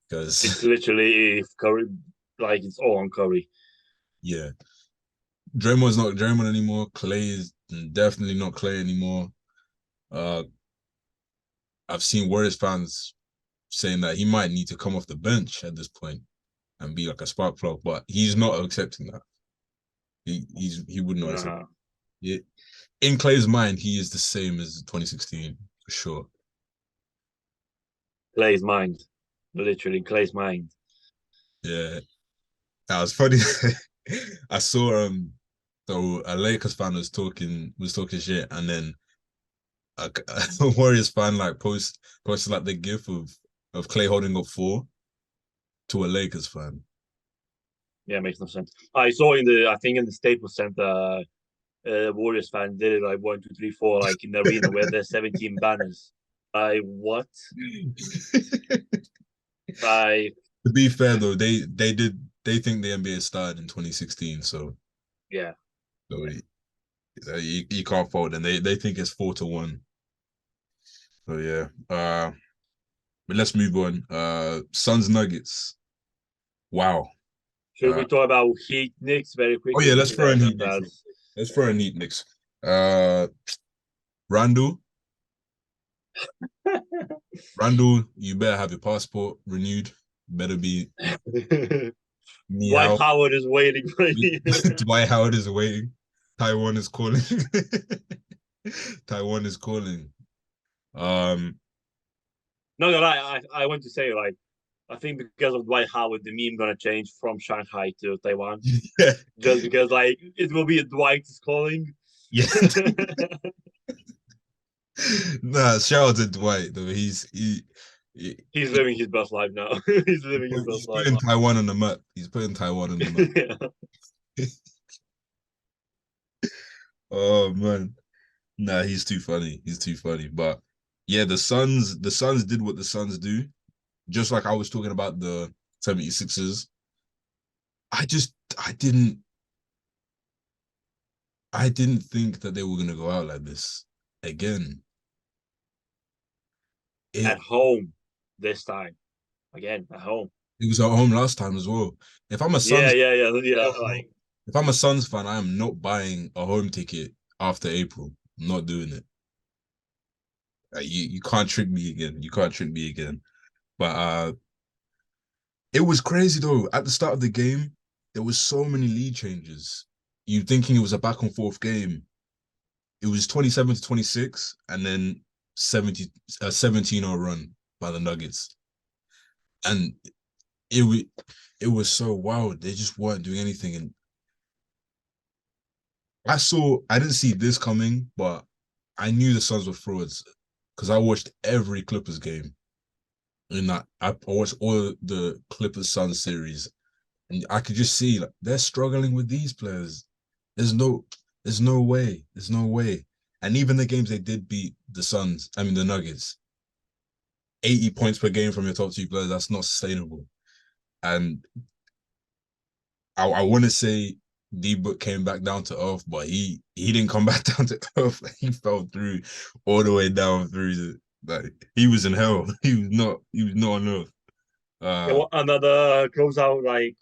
It's because literally if Curry, like it's all on Curry. yeah, Draymond's not Draymond anymore. Clay is definitely not Clay anymore. Uh, I've seen Warriors fans saying that he might need to come off the bench at this point and be like a spark plug, but he's not accepting that. He would not accept Uh, it. In Clay's mind, he is the same as 2016 for sure. Clay's mind, literally Clay's mind. Yeah, that was funny. I saw so a Lakers fan was talking shit, and then a Warriors fan like posted like the gif of Clay holding up four to a Lakers fan. Yeah, makes no sense. I saw I think in the Staples Center, Warriors fan did it like 1, 2, 3, 4, like in the arena where there's 17 banners. I what? I To be fair though, they think the NBA started in 2016, so yeah. so you can't fault them. They think it's 4-1. So yeah. But let's move on. Suns Nuggets. Wow. Should we talk about Heat Knicks very Oh quickly yeah, let's because throw I in know Heat Knicks. that's Let's throw in Heat Knicks. Uh, Randall, Randall, you better have your passport renewed. Better be Dwight meow. Howard is waiting for you. Dwight Howard is waiting. Taiwan is calling. Taiwan is calling. Um, No, you're right. I want to say like I think because of Dwight Howard, the meme gonna change from Shanghai to Taiwan yeah, just because like it will be a Dwight is calling. yeah. Nah, shout out to Dwight though. He, He's he living his best life now. He's living his best he's life. putting Taiwan on the map. He's putting Taiwan on the map. Yeah. Oh man. Nah, he's too funny. He's too funny. But yeah, the Suns did what the Suns do. Just like I was talking about the 76ers. I just I didn't think that they were gonna go out like this again. At It home this time. Again, at home. it was at home last time as well. If I'm a Yeah, Suns yeah, yeah, yeah. Like if I'm a Suns fan, I am not buying a home ticket after April. I'm not doing it. You can't trick me again. You can't trick me again. But it was crazy though. At the start of the game, there was so many lead changes. You thinking it was a back and forth game. It was 27-26, and then 17-0 run by the Nuggets. And it it was so wild. They just weren't doing anything. And I didn't see this coming, but I knew the Suns were frauds because I watched every Clippers game. In that I watched all the Clippers Suns series, and I could just see like they're struggling with these players. There's no, there's no way. There's no way. And even the games they did beat the Suns, I mean the Nuggets, 80 points per game from your top two players, that's not sustainable. And I want to say D-Book came back down to earth, but he didn't come back down to earth. He fell through all the way down through like he was in hell. He was not on earth. yeah, Uh well, another close out like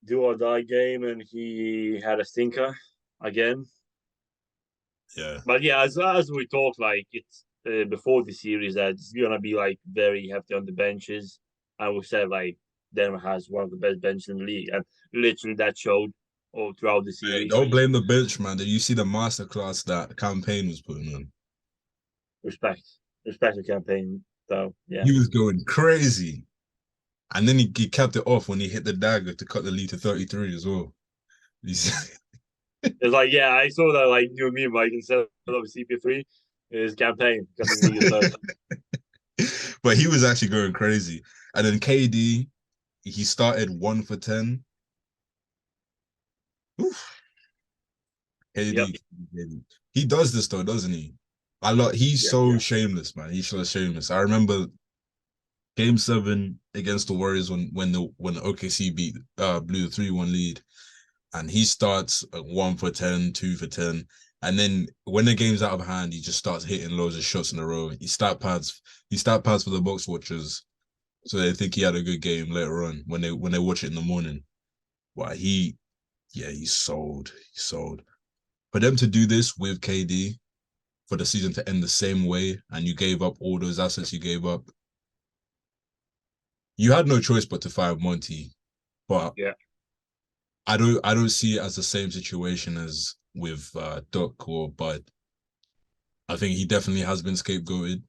do or die game and he had a stinker again. yeah. But yeah, as we talked, like it's before the series that it's gonna be like very hefty on the benches. I would say like Denver has one of the best benches in the league, and literally that showed all throughout the Hey, series. don't blame the bench, man. Did you see the masterclass that campaign was putting on? Respect, respect the campaign, though. Yeah, He was going crazy. And then he capped it off when he hit the dagger to cut the lead to 33 as well. He's, it's like yeah, I saw that like new meme like instead of CP3, his campaign cutting the league third. but he was actually going crazy. And then KD, he started 1 for 10. Oof. Yep. KD. He does this though, doesn't he? I love. He's Yeah. so shameless, man. He's so shameless. I remember Game 7 against the Warriors when OKC blew the 3-1 lead, and he starts at 1 for 10, 2 for 10, and then when the game's out of hand, he just starts hitting loads of shots in a row. He stat pads for the box watchers, so they think he had a good game later on when they watch it in the morning. Wow, he's sold. He's sold. For them to do this with KD, for the season to end the same way, and you gave up all those assets you gave up, you had no choice but to fire Monty. But Yeah. I don't see it as the same situation as with Doc or Bud. I think he definitely has been scapegoated.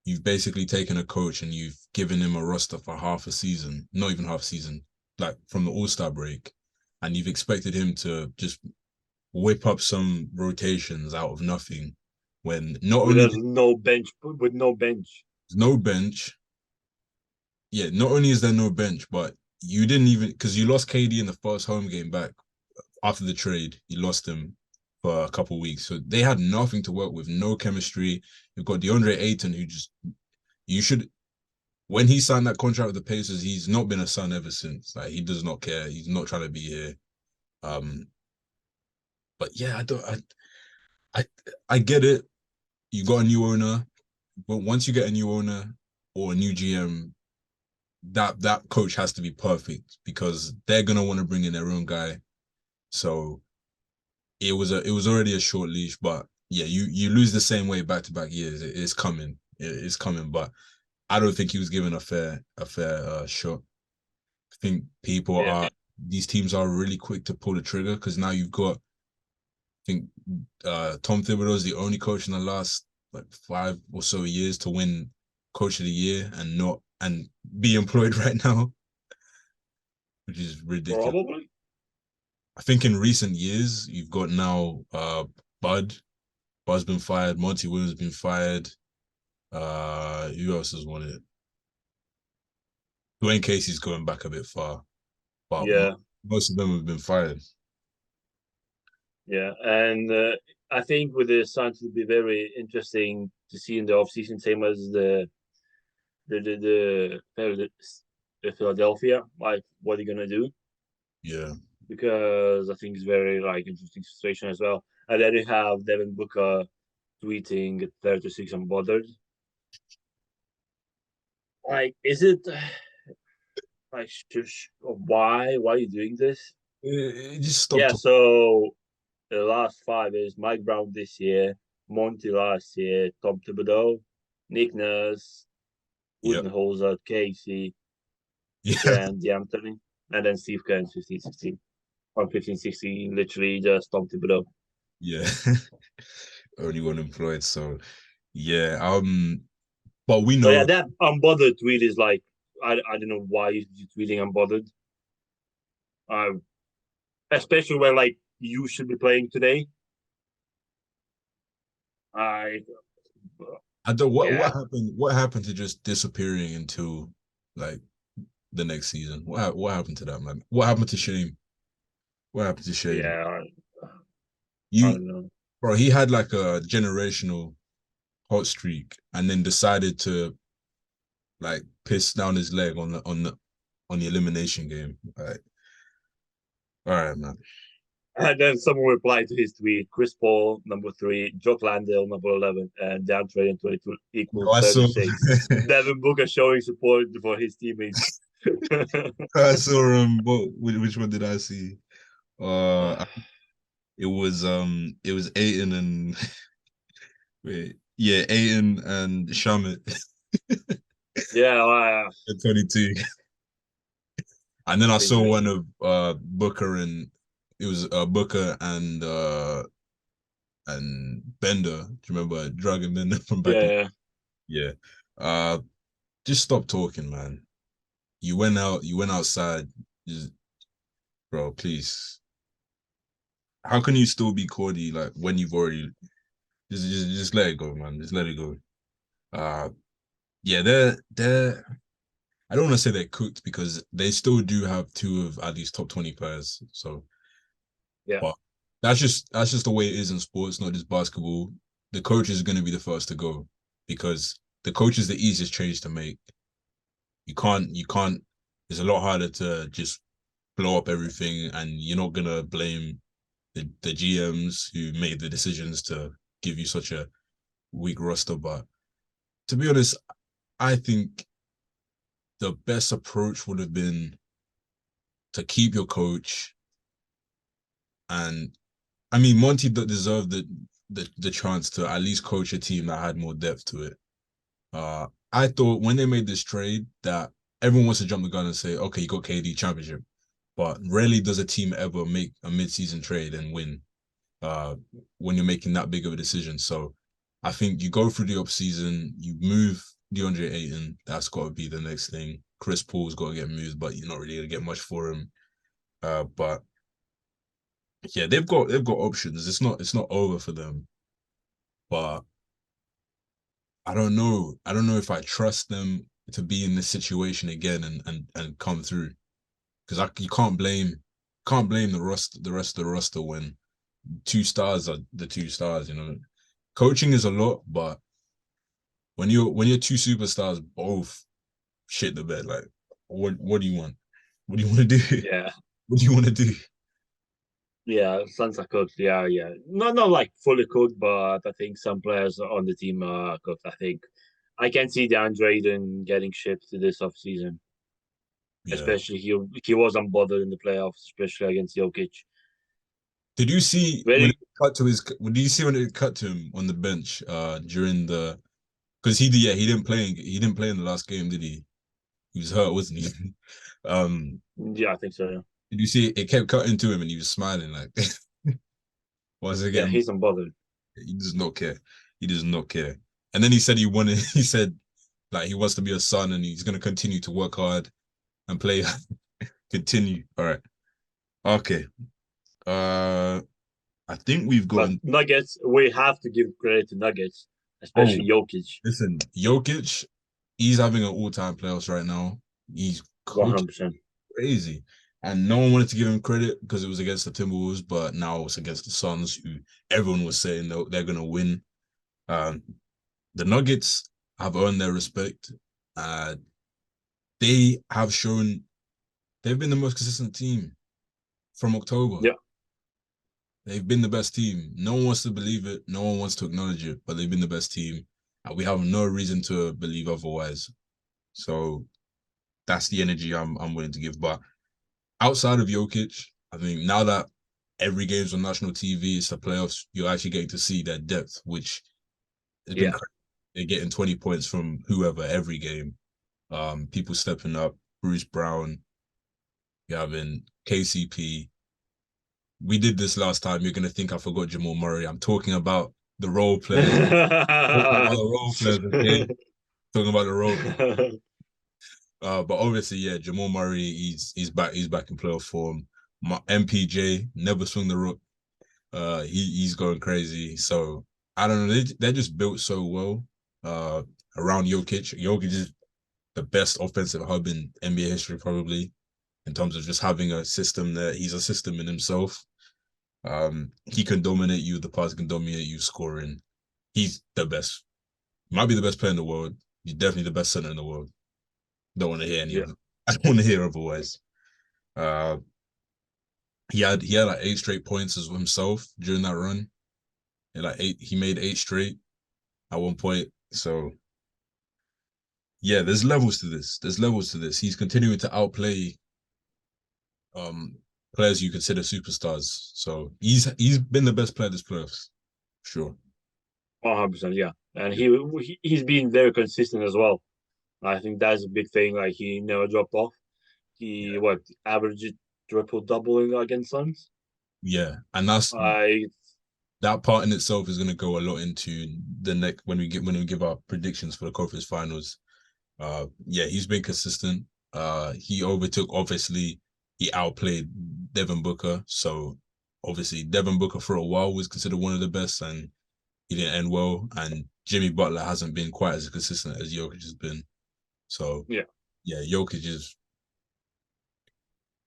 You've basically taken a coach and you've given him a roster for half a season, not even half a season, like from the All-Star break, and you've expected him to just whip up some rotations out of nothing when not With only a no bench, with no bench. there's no bench, yeah, not only is there no bench, but you didn't even because you lost KD in the first home game back after the trade. You lost him for a couple of weeks, so they had nothing to work with, no chemistry. You've got DeAndre Ayton, who just you should when he signed that contract with the Pacers, he's not been a Sun ever since. Like he does not care. He's not trying to be here. Um, but yeah, I don't. I I get it. You got a new owner, but once you get a new owner or a new GM, that coach has to be perfect because they're gonna want to bring in their own guy. So it was already a short leash, but yeah, you lose the same way back to back years. It's coming. It's coming, but I don't think he was given a fair shot. I think Yeah. these teams are really quick to pull the trigger because now you've got I think Tom Thibodeau is the only coach in the last like 5 or so years to win Coach of the Year and be employed right now, which is ridiculous. Probably. I think in recent years you've got now Bud. Bud's been fired. Monty Williams been fired. Who else has won it? Dwayne Casey's going back a bit far, but Yeah. most of them have been fired. Yeah. And I think with the Suns, it'll be very interesting to see in the offseason, same as the Philadelphia, like what they're gonna do, Yeah, because I think it's very like interesting situation as well. And then you have Devin Booker tweeting at 36 unbothered. Like, is it like why are you doing this? just stop Yeah, talking. so the last five is Mike Brown this year, Monty last year, Tom Thibodeau, Nick Nurse, Yep. Budenholzer, Casey, Yeah. and D'Antoni, and then Steve Kerr in 15-16. On 15-16, literally just Tom Thibodeau. Yeah. Only one employed. So yeah. But we So yeah, know. that unbothered tweet is like I don't know why you're tweeting unbothered. Uh, Especially when like you should be playing today. I I don't. What Yeah, what happened? What happened to just disappearing until like the next season? What happened to that man? What happened to Shane? What happened to Shane? yeah, I You don't know. bro, he had like a generational hot streak, and then decided to like piss down his leg on the elimination game. All right, man. And then someone replied to his tweet: Chris Paul number 3, Jock Landale number 11, and DeAndre in 22 No, equals I saw 36. Devin Booker showing support for his teammates. I saw but which one did I see? Uh it was Aiton and wait, yeah, Aiton and Shamit Yeah, at 22. And then I saw cringy. one of Booker and it was Booker and Bender. Do you remember Dragon Bender from back in? Yeah, Yeah. Uh just stop talking, man. You went outside. Just, bro, please. How can you still be corny like when you've already just let it go, man. Just let it go. Uh yeah, they're I don't want to say they're cooked because they still do have two of at least top 20 players. So Yeah. But that's just the way it is in sports, not just basketball. The coach is going to be the first to go because the coach is the easiest change to make. You can't. It's a lot harder to just blow up everything, and you're not gonna blame the GMs who made the decisions to give you such a weak roster. But to be honest, I think the best approach would have been to keep your coach. And I mean, Monty deserved the chance to at least coach a team that had more depth to it. I thought when they made this trade that everyone wants to jump the gun and say, okay, you got KD championship, but rarely does a team ever make a mid-season trade and win. Uh, when you're making that big of a decision, so I think you go through the off season, you move DeAndre Ayton. That's got to be the next thing. Chris Paul's got to get moved, but you're not really gonna get much for him. But yeah, they've got options. It's not over for them, but I don't know. I don't know if I trust them to be in this situation again and come through because you can't blame the rest of the roster when two stars are the two stars. Coaching is a lot, but when you're two superstars both shit the bed, like what do you want? What do you want to do? Yeah. What do you want to do? Yeah, Suns are cooked. Yeah, yeah. Not like fully cooked, but I think some players on the team are cooked. I think I can see DeAndre Ayton getting shipped this off season. Yeah. Especially he wasn't bothered in the playoffs, especially against Jokic. Did you see when it Very cut to his? Did you see when it cut to him on the bench? During the because he didn't play in the last game, did he? He was hurt, wasn't he? um, yeah, I think so. Yeah, did you see it kept cutting to him and he was smiling like once yeah, again, he's unbothered. he does not care. He does not care. And then he said he wanted he said like he wants to be a son and he's gonna continue to work hard and play continue. All right. Okay. Uh I think we've But gotten Nuggets, we have to give credit to Nuggets, oh especially Jokic, listen, Jokic, he's having an all-time playoffs right now. He's one cooking hundred percent. crazy. And no one wanted to give him credit because it was against the Timberwolves, but now it's against the Suns, who everyone was saying they're going to win. Um, the Nuggets have earned their respect. Uh, they have shown they've been the most consistent team from October. Yeah, They've been the best team. No one wants to believe it. No one wants to acknowledge it, but they've been the best team. And we have no reason to believe otherwise. So that's the energy I'm willing to give. But outside of Jokic, I think now that every game's on national TV, it's the playoffs, you're actually getting to see their depth, which has been yeah. crazy. They're getting 20 points from whoever every game. People stepping up, Bruce Brown, you having KCP. We did this last time. You're gonna think I forgot Jamal Murray. I'm talking about the role players. Talking about the role players, okay? Talking about the role players. But obviously, yeah, Jamal Murray, he's back. He's back in playoff form. MPJ never swung the rook. He's going crazy. So I don't know. They're just built so well. Around Jokic. Jokic is the best offensive hub in NBA history, probably, in terms of just having a system that he's a system in himself. He can dominate you. The pass can dominate you scoring. He's the best. Might be the best player in the world. He's definitely the best center in the world. Don't want to hear any yeah. of it. I don't want to hear otherwise. Uh, he had like 8 straight points as himself during that run. And like he made 8 straight at one point. So yeah, there's levels to this. There's levels to this. He's continuing to outplay um players you consider superstars. So he's been the best player this playoffs. Sure. 100%, yeah. And he's been very consistent as well. I think that's a big thing. Like he never dropped off. He Yeah. what averaged triple doubling against Suns. Yeah. And that's I that part in itself is gonna go a lot into the next when we give our predictions for the conference finals. Yeah, he's been consistent. He overtook obviously he outplayed Devin Booker. So obviously Devin Booker for a while was considered one of the best and he didn't end well. And Jimmy Butler hasn't been quite as consistent as Jokic has been. So yeah. yeah, Jokic is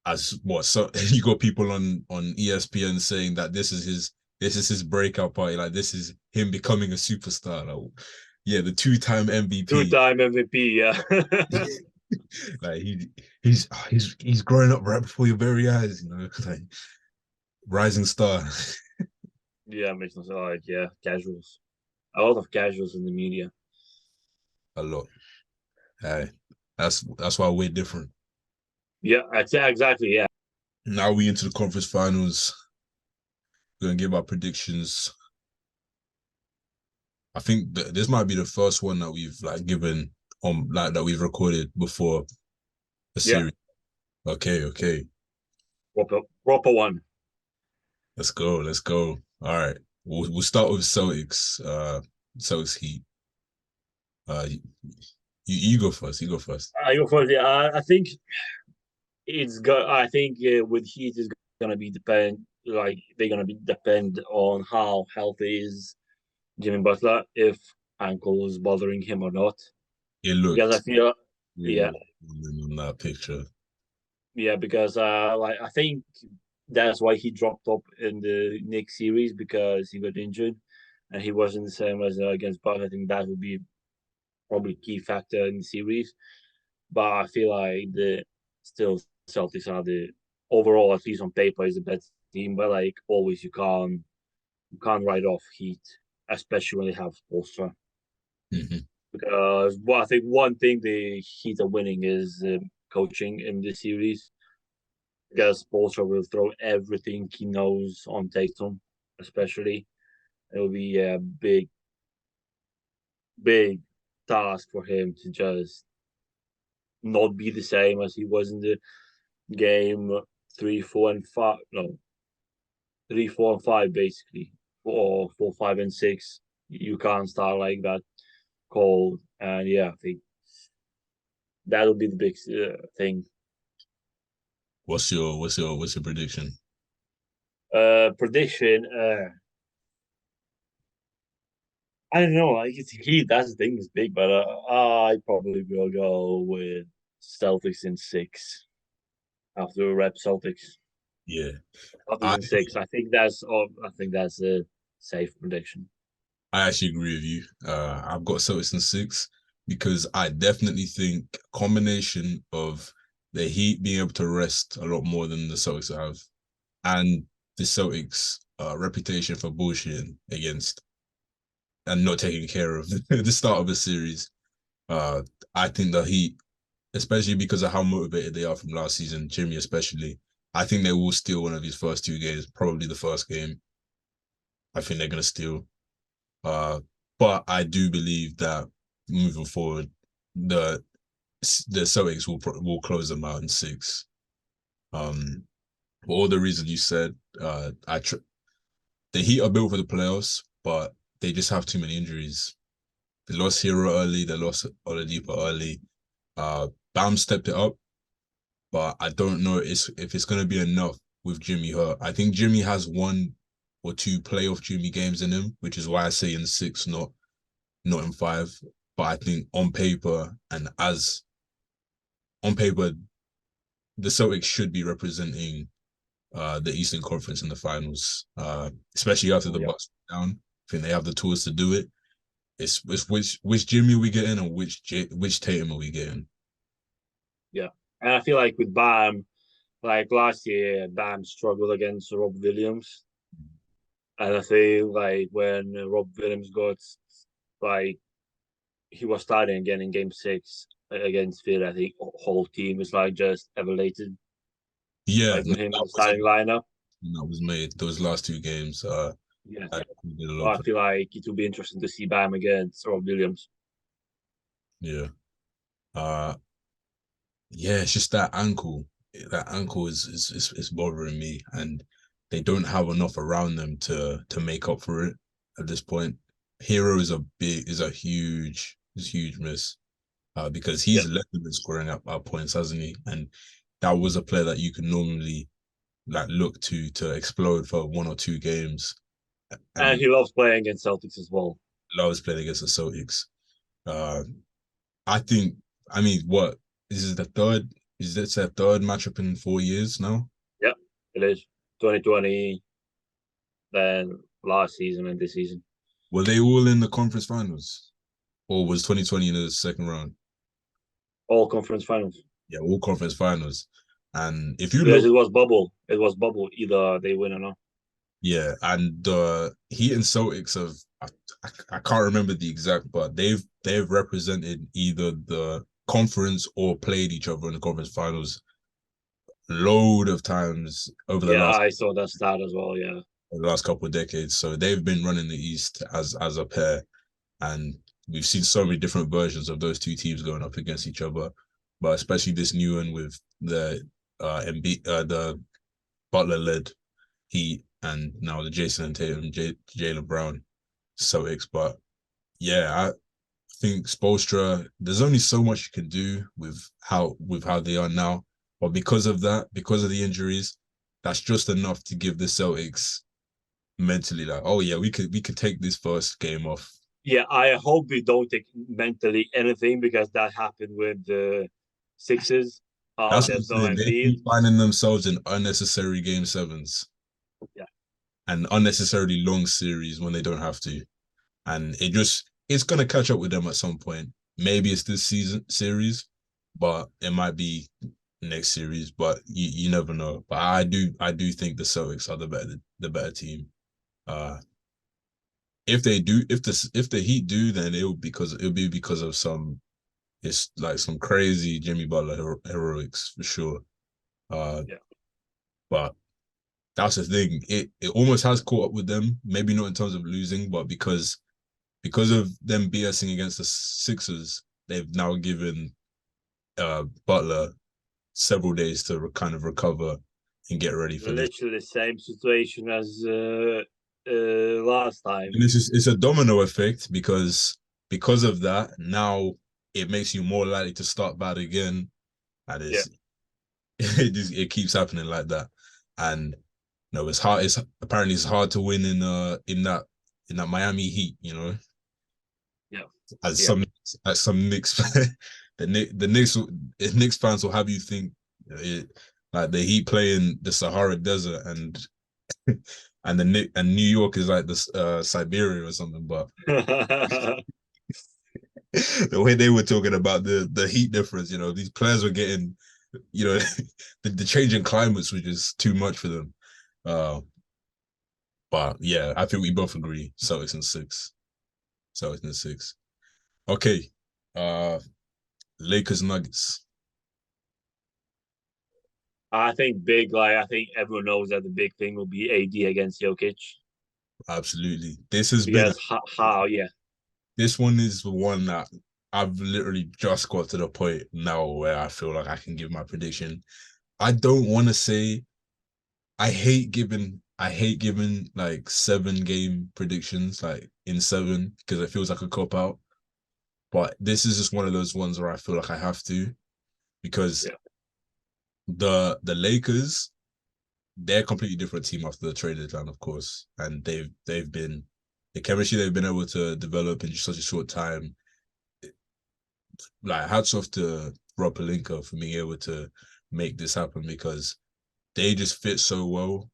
as what? So you got people on ESPN saying that this is his breakout party. Like this is him becoming a superstar. Like, yeah, the two-time MVP. Two-time MVP. Yeah. Like he's growing up right before your very eyes. Like rising star. Yeah, makes no sense. Like, yeah, casuals. A lot of casuals in the media. A lot. Hey, that's why we're different. Yeah, exactly. Yeah. Now we into the conference finals. We're gonna give our predictions. I think this might be the first one that we've like given like that we've recorded before the Yeah. series. Okay. Proper one. Let's go. Let's go. All right. We'll start with Celtics. Celtics Heat. You, you go first. You go first. I go for it. I think it's go. I think with Heat is gonna be depend. Like they're gonna be depend on how healthy is Jimmy Butler, if ankle is bothering him or not. It Because I looked feel, yeah, really in that picture. yeah, because like I think that's why he dropped up in the Knicks series because he got injured, and he wasn't the same as against Butler. I think that would be probably key factor in the series. But I feel like the still Celtics are the overall, at least on paper, is the best team. But like always, you can't write off Heat, especially when they have Spoelstra. Mm-hmm. Because I think one thing the Heat are winning is coaching in this series. Because Spoelstra will throw everything he knows on Tatum, especially. It will be a big task for him to just not be the same as he was in the game 3, 4, and 5. No, 3, 4, and 5 basically, or 4, 5, and 6. You can't start like that cold, and yeah, I think that'll be the big thing. What's your prediction? Prediction. I don't know. Like it's Heat. That's the thing is big, but I probably will go with Celtics in 6 after rep Celtics. Yeah. Celtics I in 6. I think that's a safe prediction. I actually agree with you. I've got Celtics in 6 because I definitely think a combination of the Heat being able to rest a lot more than the Celtics have, and the Celtics' reputation for bullshitting against and not taking care of the start of a series. Uh, I think the Heat, especially because of how motivated they are from last season, Jimmy especially, I think they will steal one of these first two games, probably the first game. I think they're gonna steal. Uh, but I do believe that moving forward, the the Celtics will close them out in 6. For all the reasons you said, the Heat are built for the playoffs, but they just have too many injuries. They lost Hero early, they lost Oladipo early. Bam stepped it up, but I don't know if it's gonna be enough with Jimmy hurt. I think Jimmy has 1 or 2 playoff Jimmy games in him, which is why I say in 6, not in 5. But I think on paper, the Celtics should be representing the Eastern Conference in the finals, especially after Oh the yeah, Bucks down. I think they have the tools to do it. It's which Jimmy are we getting and which Tatum are we getting? yeah. And I feel like with Bam, like last year, Bam struggled against Rob Williams, and I feel like when Rob Williams got like he was starting again in Game 6 against Phil, I think whole team was like just elevated, Yeah, like no, with him in that the was starting lineup. that was made those last 2 games. Yeah, I did a so lot I for feel like it will be interesting to see Bam against Rob Williams. yeah. Uh, yeah, it's just that ankle. That ankle is bothering me, and they don't have enough around them to make up for it at this point. Hero is a huge miss. Because Yeah, he's led them in scoring at points, hasn't he? And that was a player that you can normally like look to explode for 1 or 2 games, and and he loves playing against Celtics as well. loves playing against the Celtics. Uh, I think, I mean, what this is the third? Is this their third matchup in 4 years now? Yep, it is 2020, then last season and this season. Were they all in the conference finals, or was 2020 in the second round? All conference finals. Yeah, all conference finals. And if you Because look, it was bubble. It was bubble. Either they win or not. yeah, and Heat and Celtics have I can't remember the exact, but they've represented either the conference or played each other in the conference finals load of times over Yeah, I saw that stat as well. Yeah. the last couple of decades. So they've been running the East as a pair, and we've seen so many different versions of those two teams going up against each other. But especially this new one with the Butler led Heat and now the Jason and Tatum, Jaylen Brown Celtics. But yeah, I think Spoelstra, there's only so much you can do with how they are now. But because of that, because of the injuries, that's just enough to give the Celtics mentally like, oh yeah, we could take this first game off. Yeah, I hope we don't take mentally anything because that happened with the Sixers. That's what I'm There's no saying. They Embiid. keep finding themselves in unnecessary game sevens Yeah. and unnecessarily long series when they don't have to. And it's gonna catch up with them at some point. Maybe it's this season series, but it might be next series. But you never know. But I do think the Celtics are the better team. Uh, if the Heat do, then it'll be because of it's like some crazy Jimmy Butler heroics for sure. Yeah. But that's the thing. It almost has caught up with them. Maybe not in terms of losing, but because of them BSing against the Sixers, they've now given Butler several days to kind of recover and get ready for this. Literally the same situation as last time. And it's a domino effect because of that. Now it makes you more likely to start bad again, and Yeah. it keeps happening like that. And no, it's hard. It's apparently it's hard to win in that Miami Heat. Yeah. As Yeah. some Knicks the Knicks fans will have you think like the Heat playing the Sahara Desert and New York is like this Siberia or something. But the way they were talking about the heat difference, these players were getting, the changing climates was just too much for them. But yeah, I think we both agree. Celtics in six. Celtics in six. Okay. Lakers Nuggets. I think big, like I think everyone knows that the big thing will be AD against Jokic. Absolutely. This has been Because how yeah. this one is the one that I've literally just got to the point now where I feel like I can give my prediction. I don't want to say I hate giving like 7 game predictions like in 7 because it feels like a cop out. But this is just one of those ones where I feel like I have to because Yeah. the Lakers, they're a completely different team after the trade deadline, of course, and they've been the chemistry they've been able to develop in such a short time. Like hats off to Rob Pelinka for being able to make this happen because they just fit so well.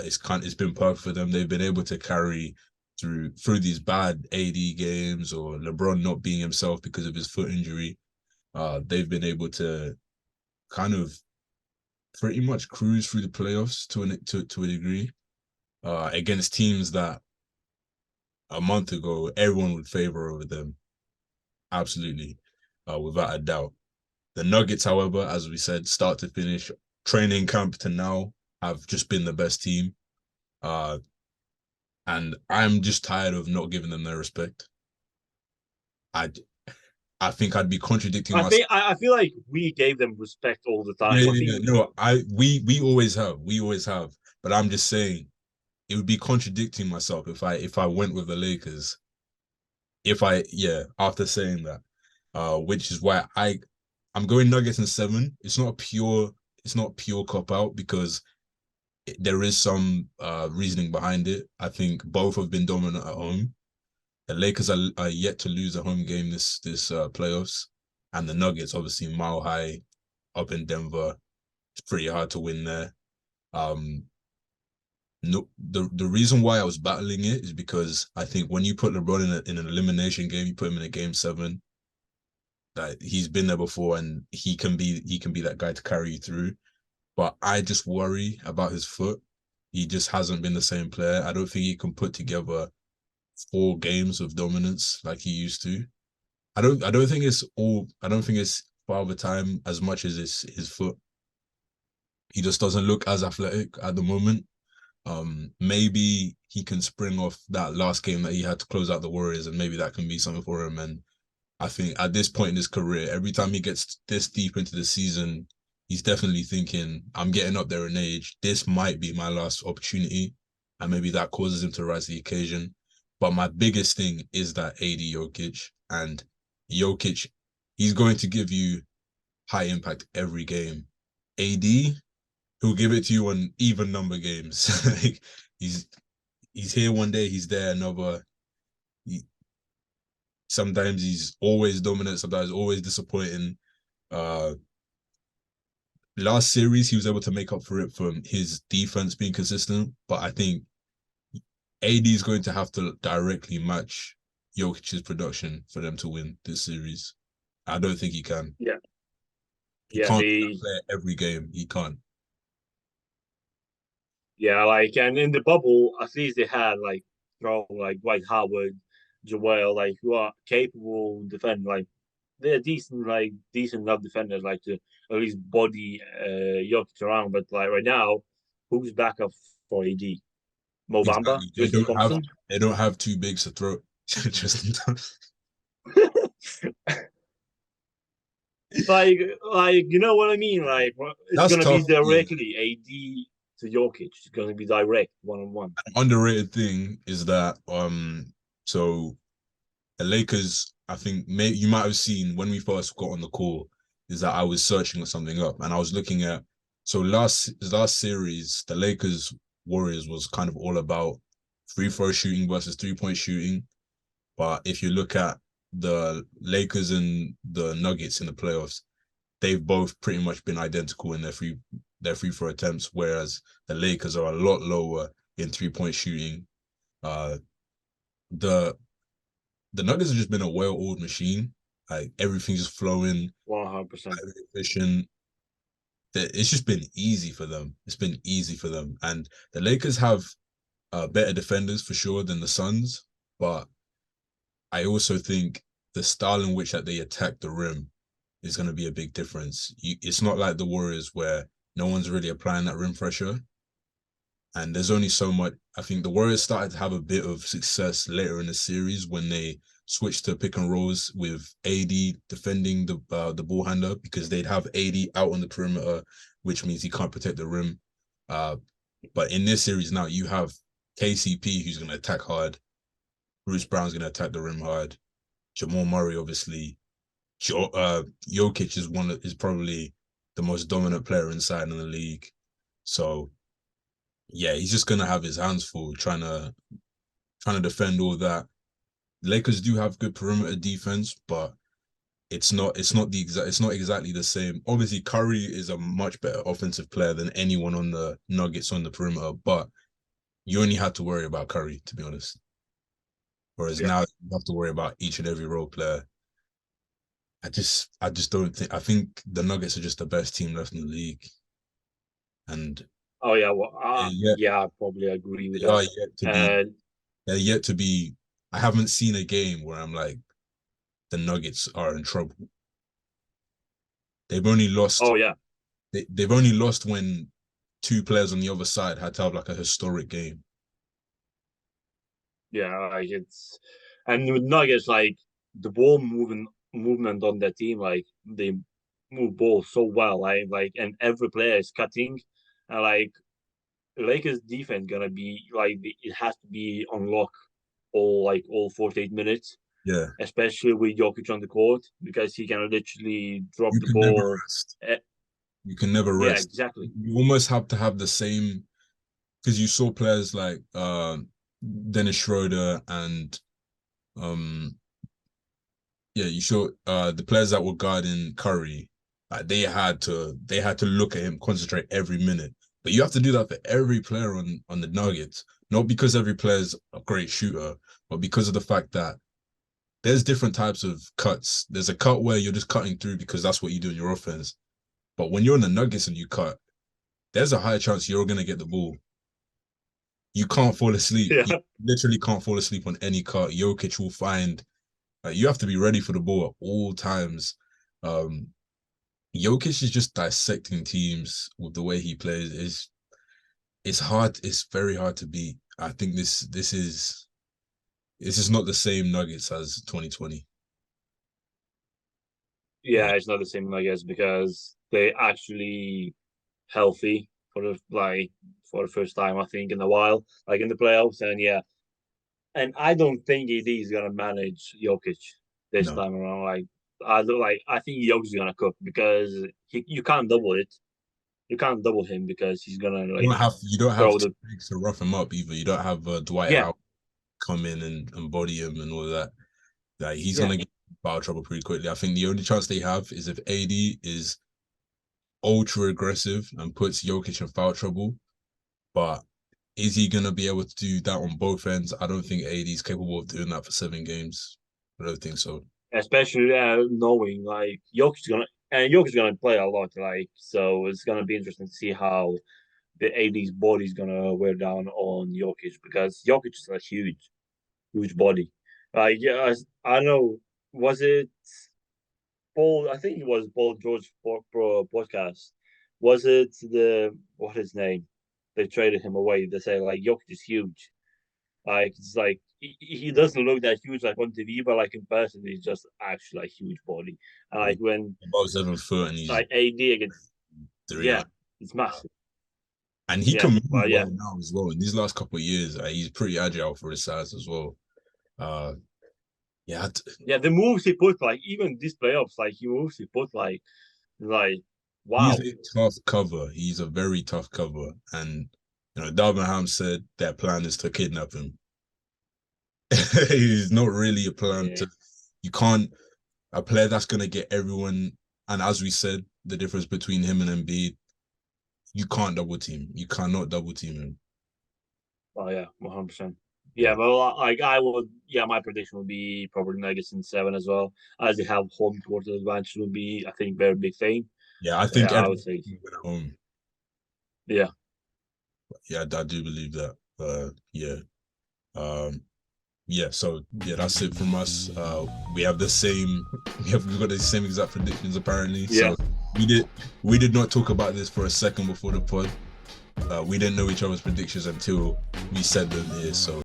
It's been perfect for them. They've been able to carry through these bad AD games or LeBron not being himself because of his foot injury. They've been able to kind of pretty much cruise through the playoffs to a degree against teams that a month ago everyone would favor over them. Absolutely, without a doubt. The Nuggets, however, as we said, start to finish, training camp to now, have just been the best team. Uh, and I'm just tired of not giving them their respect. I I think I'd be contradicting myself. I feel like we gave them respect all the time. Yeah, I yeah, think yeah. No, we always have. But I'm just saying it would be contradicting myself if I went with the Lakers. After saying that, which is why I'm going Nuggets in 7. It's not pure cop out because there is some reasoning behind it. I think both have been dominant at home. The Lakers are yet to lose a home game this playoffs, and the Nuggets obviously mile high up in Denver. It's pretty hard to win there. No, the reason why I was battling it is because I think when you put LeBron in an elimination game, you put him in a game 7. That he's been there before, and he can be that guy to carry you through. But I just worry about his foot. He just hasn't been the same player. I don't think he can put together 4 games of dominance like he used to. I don't think it's Father Time as much as it's his foot. He just doesn't look as athletic at the moment. Maybe he can spring off that last game that he had to close out the Warriors, and maybe that can be something for him. And I think at this point in his career, every time he gets this deep into the season, he's definitely thinking, I'm getting up there in age. This might be my last opportunity. And maybe that causes him to rise to the occasion. But my biggest thing is that AD Jokic. And Jokic, he's going to give you high impact every game. AD, he'll give it to you on even number games. he's here one day, he's there another. Sometimes he's always dominant, sometimes always disappointing. Last series, he was able to make up for it from his defense being consistent, but I think AD is going to have to directly match Jokic's production for them to win this series. I don't think he can. Yeah. He can't play every game. He can't. Yeah, like, and in the bubble, at least they had like Dwight Howard, Joel, like, who are capable defending. Like, they're decent enough defenders, like, to at least body Jokic around. But like right now, who's backup for AD? Mo Bamba, Exactly. Tristan Thompson. They don't have 2 bigs to throw. Tristan Thompson. like you know what I mean? Like, it's That's gonna tough, be directly AD to Jokic. It's gonna be direct 1-on-1. Underrated thing is that so the Lakers, I think you might have seen when we first got on the call, is that I was searching something up and I was looking at, so last series, the Lakers Warriors was kind of all about free throw shooting versus 3-point shooting. But if you look at the Lakers and the Nuggets in the playoffs, they've both pretty much been identical in their free throw attempts, whereas the Lakers are a lot lower in 3-point shooting. The Nuggets have just been a well-oiled machine. Like, everything's just flowing, 100%. efficient. It's just been easy for them. It's been easy for them. And the Lakers have better defenders for sure than the Suns, but I also think the style in which that they attack the rim is going to be a big difference. It's not like the Warriors where no one's really applying that rim pressure. And there's only so much. I think the Warriors started to have a bit of success later in the series when they switched to pick and rolls with AD defending the ball handler, because they'd have AD out on the perimeter, which means he can't protect the rim. But in this series now, you have KCP who's going to attack hard. Bruce Brown's going to attack the rim hard. Jamal Murray, obviously. Jokic is probably the most dominant player inside in the league. So yeah, he's just gonna have his hands full trying to defend all that. Lakers do have good perimeter defense, but it's not exactly the same. Obviously, Curry is a much better offensive player than anyone on the Nuggets on the perimeter, but you only had to worry about Curry, to be honest. Whereas now you have to worry about each and every role player. I just don't think. I think the Nuggets are just the best team left in the league, and oh yeah, well, yeah, I probably agree with that. They're yet to be. I haven't seen a game where I'm like, the Nuggets are in trouble. They've only lost. Oh yeah, they've only lost when 2 players on the other side had to have like a historic game. Yeah, like, it's, and with Nuggets, like, the ball movement on their team, like, they move ball so well, like, and every player is cutting, and like, Lakers defense gonna be like, it has to be on lock all 48 minutes. Yeah, especially with Jokic on the court, because he can literally drop you the can ball. never rest. You can never rest. Yeah, exactly. You almost have to have the same, because you saw players like Dennis Schroeder and you saw the players that were guarding Curry. Like they had to look at him, concentrate every minute. But you have to do that for every player on the Nuggets, not because every player is a great shooter, but because of the fact that there's different types of cuts. There's a cut where you're just cutting through because that's what you do in your offense. But when you're in the Nuggets and you cut, there's a higher chance you're gonna get the ball. You can't fall asleep. Yeah. You literally can't fall asleep on any cut. Jokic will find. You have to be ready for the ball at all times. Jokic is just dissecting teams with the way he plays. It's hard. It's very hard to beat. I think this is not the same Nuggets as 2020. Yeah, it's not the same, I guess, because they actually healthy for the first time, I think, in a while, like in the playoffs. And yeah, and I don't think AD is gonna manage Jokic this No, time around. I think Jokic is gonna cook because you can't double it. You can't double him because he's gonna you don't have throw two the bigs to rough him up either. You don't have Dwight yeah Howard come in and body him and all that. Like he's yeah gonna get foul trouble pretty quickly. I think the only chance they have is if AD is ultra aggressive and puts Jokic in foul trouble. But is he gonna be able to do that on both ends? I don't think AD is capable of doing that for 7 games. I don't think so. especially knowing like Jokic is gonna play a lot, like so it's gonna be interesting to see how the AD's body is gonna wear down on Jokic because Jokic is a huge body. Yeah, I know. Was it Paul? I think it was Paul George pro podcast. Was it what his name? They traded him away. They say like Jokic is huge. Like it's like he doesn't look that huge like on TV, but like in person, he's just actually like huge body. And like when About 7 foot and he's like AD against three. yeah, it's massive. And he Yeah, can move but yeah, well now as well. In these last couple of years, he's pretty agile for his size as well. Uh, yeah, yeah. The moves he put, like even these playoffs, like he moves he put, like he's wow. a tough cover. He's a very tough cover. And Darvin Ham said their plan is to kidnap him. He's not really a plan Yeah. to. You can't a player that's gonna get everyone. And as we said, the difference between him and Embiid, you can't double team. You cannot double team him. Oh yeah, 100%. Yeah, but like I would, yeah, my prediction would be probably Nuggets in 7 as well, as they have home court advantage would be, I think, very big thing. Yeah, I think Yeah, I would everyone say, can win at home. yeah, Yeah, I do believe that. Yeah. Um, yeah, so yeah, that's it from us. We have the same we've got the same exact predictions apparently. yeah. So we did not talk about this for a second before the pod. We didn't know each other's predictions until we said them here. So